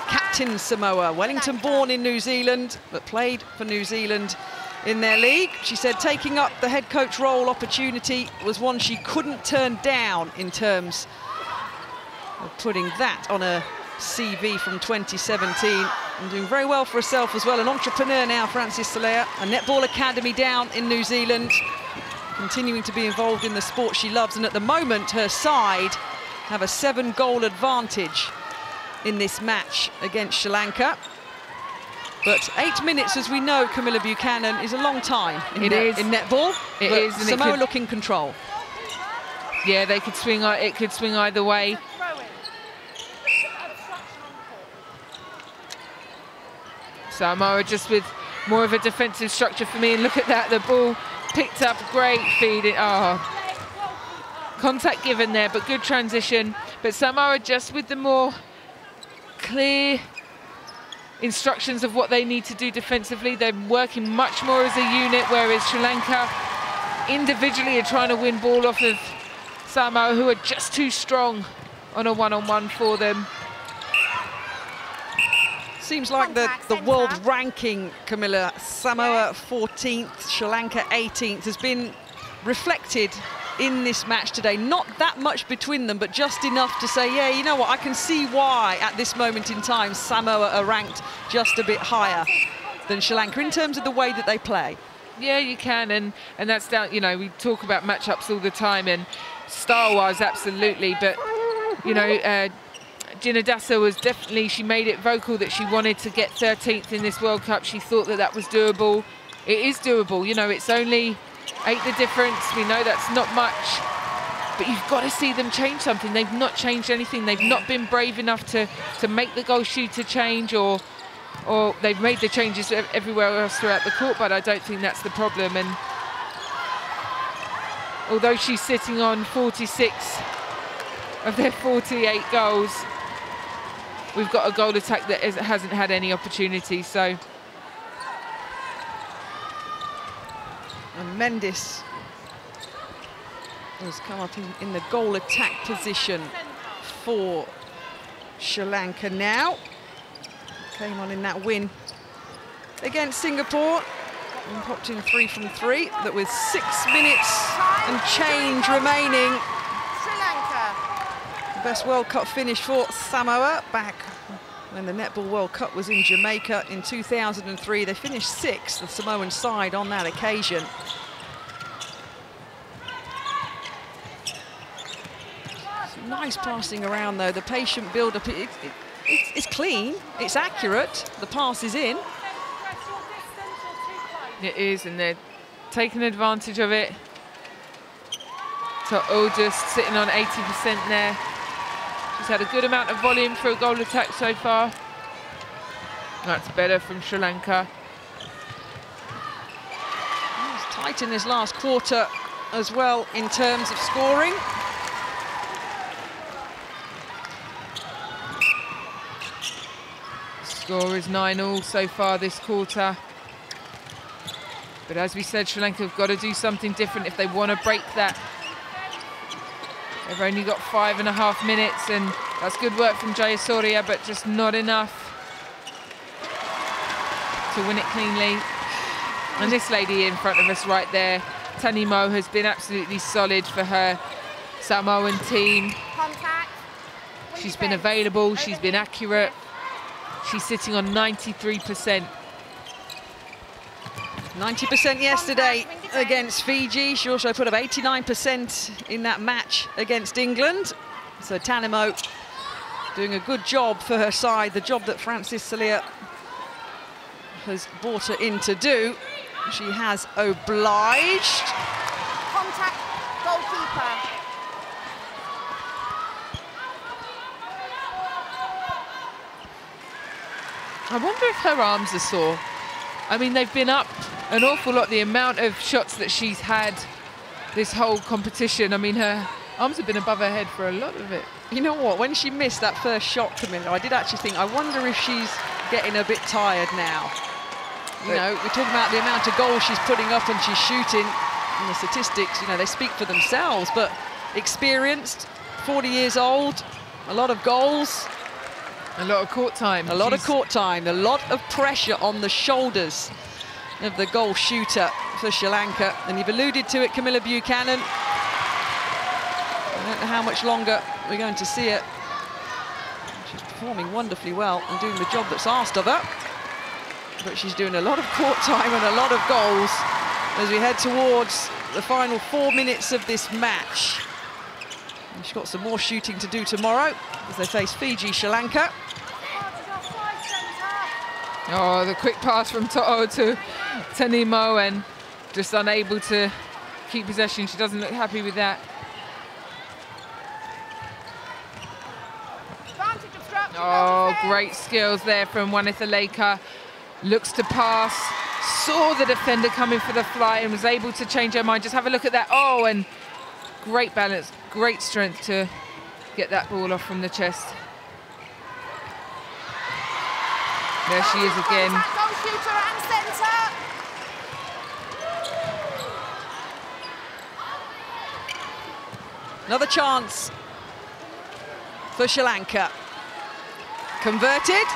captain Samoa. Wellington born in New Zealand, but played for New Zealand in their league. She said taking up the head coach role opportunity was one she couldn't turn down in terms of putting that on a CV from 2017 and doing very well for herself as well. An entrepreneur now, Francis Salia, a netball academy down in New Zealand, continuing to be involved in the sport she loves, and at the moment her side have a 7-goal advantage in this match against Sri Lanka. But 8 minutes, as we know, Camilla Buchanan, is a long time in netball. It is, and Samoa look in control. Yeah, they could swing. It could swing either way. Samoa just with more of a defensive structure for me, and look at that, the ball picked up, great feed. Contact given there, but good transition. But Samoa just with the more clear instructions of what they need to do defensively. They're working much more as a unit, whereas Sri Lanka individually are trying to win ball off of Samoa, who are just too strong on a one-on-one for them. Seems like the world ranking, Camilla, Samoa 14th, Sri Lanka 18th, has been reflected in this match today. Not that much between them, but just enough to say, yeah, you know what, I can see why at this moment in time Samoa are ranked just a bit higher than Sri Lanka in terms of the way that they play. Yeah, you can, and that's down, you know, we talk about matchups all the time, and style-wise, absolutely, but, you know, Gina Dasa was definitely, she made it vocal that she wanted to get 13th in this World Cup. She thought that that was doable. It is doable, you know, it's only 8 the difference. We know that's not much, but you've got to see them change something. They've not changed anything. They've not been brave enough to make the goal shooter change or or they've made the changes everywhere else throughout the court, but I don't think that's the problem. And although she's sitting on 46 of their 48 goals, we've got a goal attack that hasn't had any opportunity. So, and Mendes has come up in the goal attack position for Sri Lanka now. Came on in that win against Singapore and popped in 3 from 3. That with 6 minutes and change remaining. Sri Lanka. The best World Cup finish for Samoa back when the Netball World Cup was in Jamaica in 2003. They finished 6th, the Samoan side, on that occasion. Nice passing around though, the patient build-up. It's clean, it's accurate, the pass is in. it is, and they're taking advantage of it. So all just sitting on 80% there. She's had a good amount of volume for a goal attack so far. That's better from Sri Lanka. It's tight in this last quarter as well in terms of scoring. Score is 9-all so far this quarter. But as we said, Sri Lanka have got to do something different if they want to break that. They've only got 5.5 minutes, and that's good work from Jayasuriya, but just not enough to win it cleanly. And this lady in front of us right there, Tani Mo, has been absolutely solid for her Samoan team. Contact. She's been available, she's been accurate. She's sitting on 93%. 90% yesterday against Fiji. She also put up 89% in that match against England. So Tanimo doing a good job for her side, the job that Francis Salia has brought her in to do. She has obliged. Contact goalkeeper. I wonder if her arms are sore. I mean, they've been up an awful lot, the amount of shots that she's had this whole competition. I mean, her arms have been above her head for a lot of it. You know what, when she missed that first shot, Camilla, I did actually think, I wonder if she's getting a bit tired now. You know, we're talking about the amount of goals she's putting up and she's shooting, and the statistics, you know, they speak for themselves, but experienced, 40 years old, a lot of goals. A lot of court time. A lot of court time, a lot of pressure on the shoulders of the goal shooter for Sri Lanka. And you've alluded to it, Camilla Buchanan. I don't know how much longer we're going to see it. She's performing wonderfully well and doing the job that's asked of her. But she's doing a lot of court time and a lot of goals as we head towards the final 4 minutes of this match. And she's got some more shooting to do tomorrow as they face Fiji, Sri Lanka. Oh, the quick pass from To'o to Tanimo, and just unable to keep possession. She doesn't look happy with that. Oh, great skills there from Wanitha Laker. Looks to pass, saw the defender coming for the fly and was able to change her mind. Just have a look at that. Oh, and great balance, great strength to get that ball off from the chest. There she is again. Goal shooter and centre. Another chance for Sri Lanka. Converted.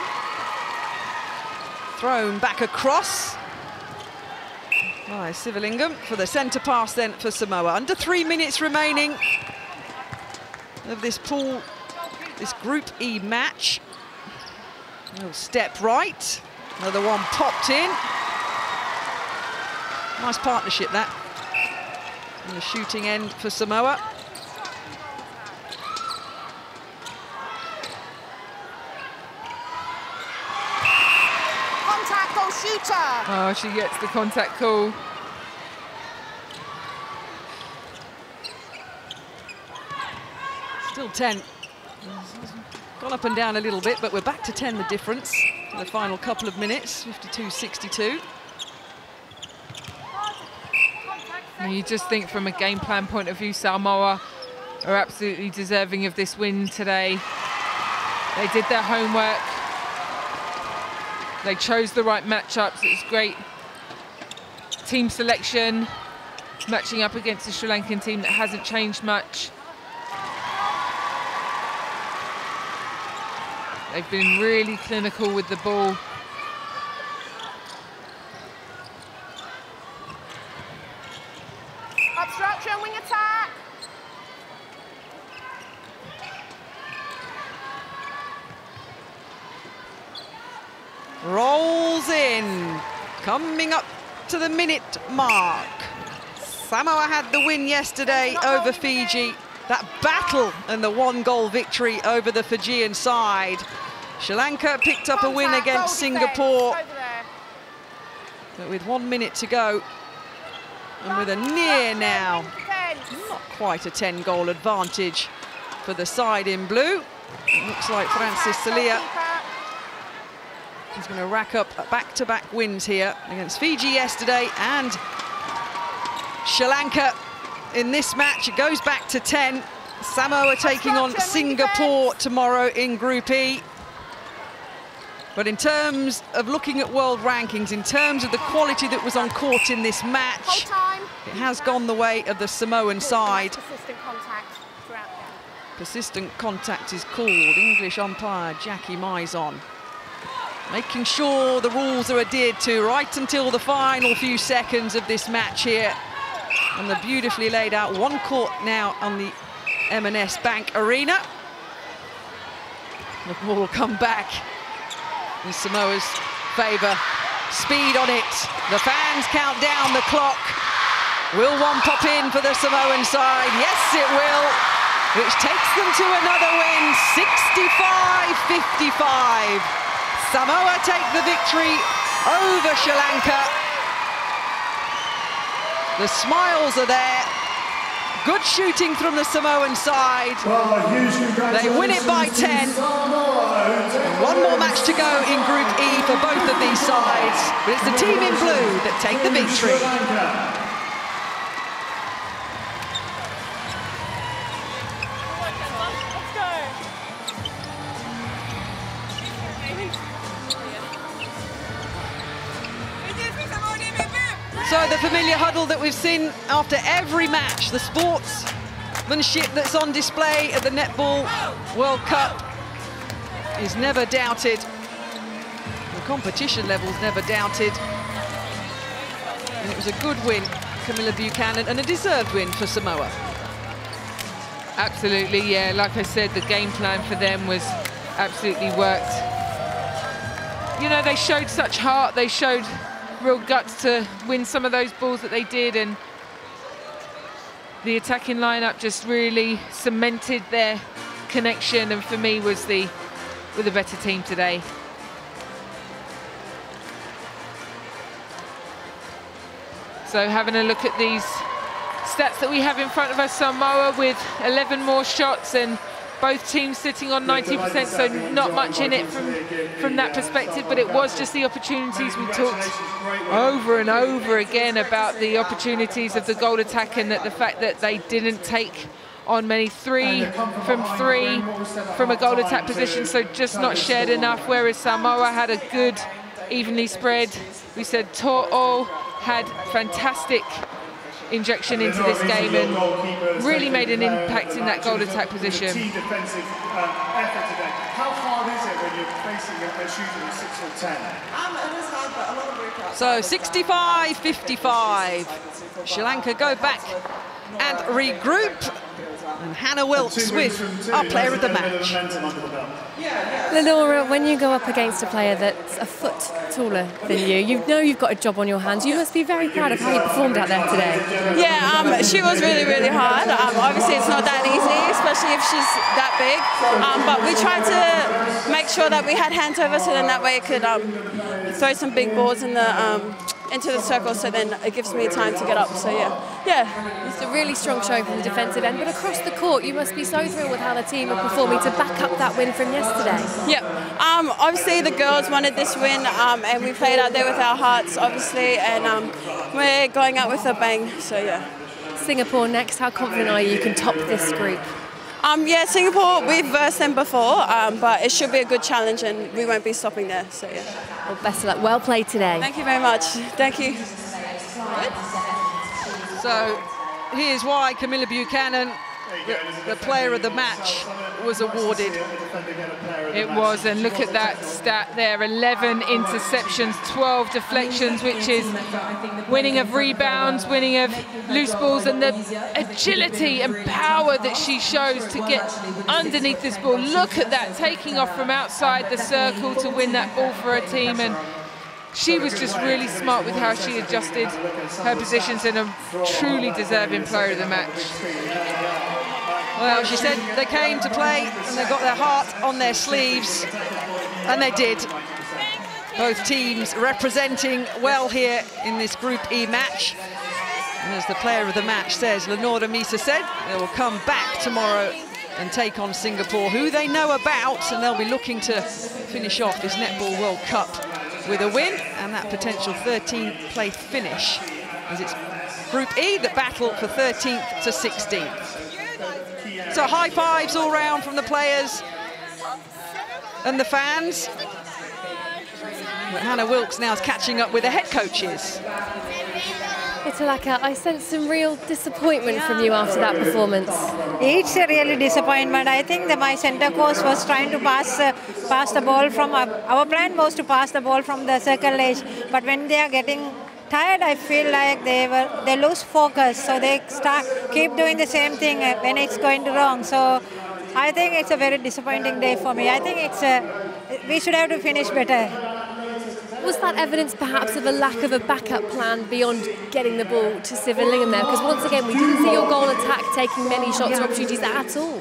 Thrown back across by Sivalingam for the centre pass then for Samoa. Under 3 minutes remaining of this pool, this Group E match. A little step right, another one popped in. Nice partnership that on the shooting end for Samoa. Contact goal shooter. Oh, she gets the contact call. Still 10. Gone up and down a little bit, but we're back to 10, the difference. the final couple of minutes, 52-62. And you just think from a game plan point of view, Samoa are absolutely deserving of this win today. They did their homework. They chose the right matchups. It was great team selection, matching up against a Sri Lankan team that hasn't changed much. They've been really clinical with the ball. Obstruction, wing attack. Rolls in, coming up to the minute mark. Samoa had the win yesterday over Fiji. That battle and the 1-goal victory over the Fijian side. Sri Lanka picked up a win against Singapore. But with 1 minute to go, and with a near now, not quite a 10-goal advantage for the side in blue. It looks like Francis Salia is going to rack up back-to-back wins here against Fiji yesterday and Sri Lanka in this match. It goes back to 10. Samoa taking on Singapore tomorrow in Group E. But in terms of looking at world rankings, in terms of the quality that was on court in this match, it has gone the way of the Samoan side. Persistent contact throughout the game. Persistent contact is called. English umpire Jackie Mizon making sure the rules are adhered to right until the final few seconds of this match here. And the beautifully laid out one court now on the M&S Bank Arena. The ball will come back in Samoa's favour. Speed on it. The fans count down the clock. Will one pop in for the Samoan side? Yes, it will. Which takes them to another win, 65-55. Samoa take the victory over Sri Lanka. The smiles are there. Good shooting from the Samoan side. They win it by 10. And one more match to go in Group E for both of these sides. But it's the team in blue that take the victory. So the familiar huddle that we've seen after every match, the sportsmanship that's on display at the Netball World Cup is never doubted. The competition level's never doubted. And it was a good win, Camilla Buchanan, and a deserved win for Samoa. Absolutely, yeah. Like I said, the game plan for them was absolutely worked. You know, they showed such heart, they showed real guts to win some of those balls that they did, and the attacking lineup just really cemented their connection, and for me were the better team today. So having a look at these stats that we have in front of us, Samoa with 11 more shots and both teams sitting on 90%, so not much in it from that perspective, but it was just the opportunities. We talked over and over again about the opportunities of the goal attack and that the fact that they didn't take on many 3 from 3 from a goal attack position, so just not shared enough, whereas Samoa had a good, evenly spread. We said To'o had fantastic injection into this game and really made an impact in that goal attack position. Defensive effort today. How hard is it when you're facing a shooter who's 6 foot 10? It is hard, but a lot of breakouts. So 65-55. Sri Lanka go back and regroup. And Hannah Wilkes with our player of the match. Lenora, when you go up against a player that's a foot taller than you know you've got a job on your hands. You must be very proud of how you performed out there today. Yeah, she was really, really hard. Obviously, it's not that easy, especially if she's that big. But we tried to make sure that we had hands over so then that way it could throw some big balls in the into the circle, so then it gives me time to get up. So yeah. It's a really strong showing from the defensive end, but across the court, you must be so thrilled with how the team are performing to back up that win from yesterday. Yep. Obviously the girls wanted this win, and we played out there with our hearts, obviously, and we're going out with a bang. So yeah. Singapore next. How confident are you can top this group? Yeah, Singapore, we've versed them before, but it should be a good challenge and we won't be stopping there, so yeah. Well, best of luck. Well played today. Thank you very much. Thank you. So here's why Camilla Buchanan, the player of the match, was awarded. It was, and look at that stat there, 11 interceptions, 12 deflections, which is winning of rebounds, winning of loose balls, and the agility and power that she shows to get underneath this ball. Look at that, taking off from outside the circle to win that ball for her team, and she was just really smart with how she adjusted her positions, and a truly deserving player of the match. Well, she said they came to play and they got their heart on their sleeves, and they did. Both teams representing well here in this Group E match. And as the player of the match says, Lenora Misa said, they will come back tomorrow and take on Singapore, who they know about, and they'll be looking to finish off this Netball World Cup with a win and that potential 13th place finish, as it's Group E that battle for 13th to 16th. So high fives all round from the players and the fans. But Hannah Wilkes now is catching up with the head coaches. Italaka, I sense some real disappointment from you after that performance. It's a really disappointment. I think that my center coach was trying to pass the ball from our plan was to pass the ball from the circle edge, but when they are getting tired, I feel like they lose focus, so they keep doing the same thing when it's going wrong. So I think it's a very disappointing day for me. I think we should have to finish better. Was that evidence perhaps of a lack of a backup plan beyond getting the ball to Sivillingham there? Because once again, we didn't see your goal attack taking many shots or opportunities at all.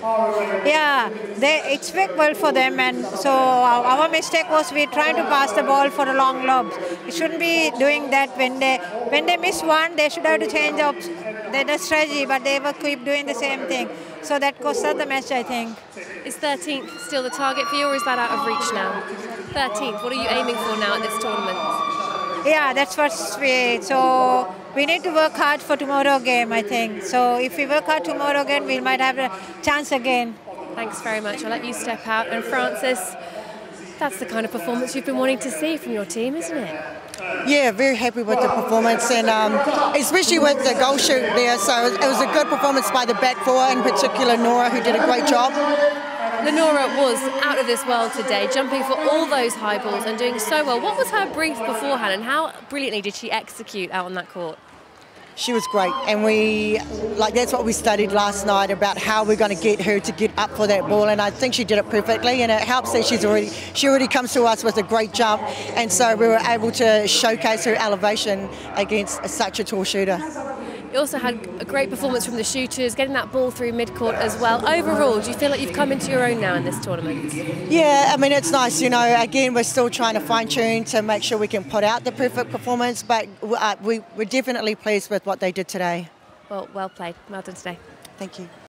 Yeah, it's worked well for them, and so our mistake was we tried to pass the ball for a long lob. We shouldn't be doing that. When they miss one, they should have to change up the strategy, but they will keep doing the same thing. So that cost us the match, I think. Is 13th still the target for you, or is that out of reach now? 13th, what are you aiming for now at this tournament? Yeah, that's what so we need to work hard for tomorrow game, I think. So if we work hard tomorrow again, we might have a chance again. Thanks very much. I'll let you step out. And Francis, that's the kind of performance you've been wanting to see from your team, isn't it? Yeah, very happy with the performance, and especially with the goal shoot there. So it was a good performance by the back four, in particular Nora, who did a great job. Lenora was out of this world today, jumping for all those high balls and doing so well. What was her brief beforehand, and how brilliantly did she execute out on that court? She was great, and that's what we studied last night about how we're going to get her to get up for that ball, and I think she did it perfectly, and it helps that she already comes to us with a great jump, and so we were able to showcase her elevation against such a tall shooter. You also had a great performance from the shooters, getting that ball through mid-court as well. Overall, do you feel like you've come into your own now in this tournament? Yeah, I mean, it's nice, again, we're still trying to fine-tune to make sure we can put out the perfect performance, but we're definitely pleased with what they did today. Well played. Well done today. Thank you.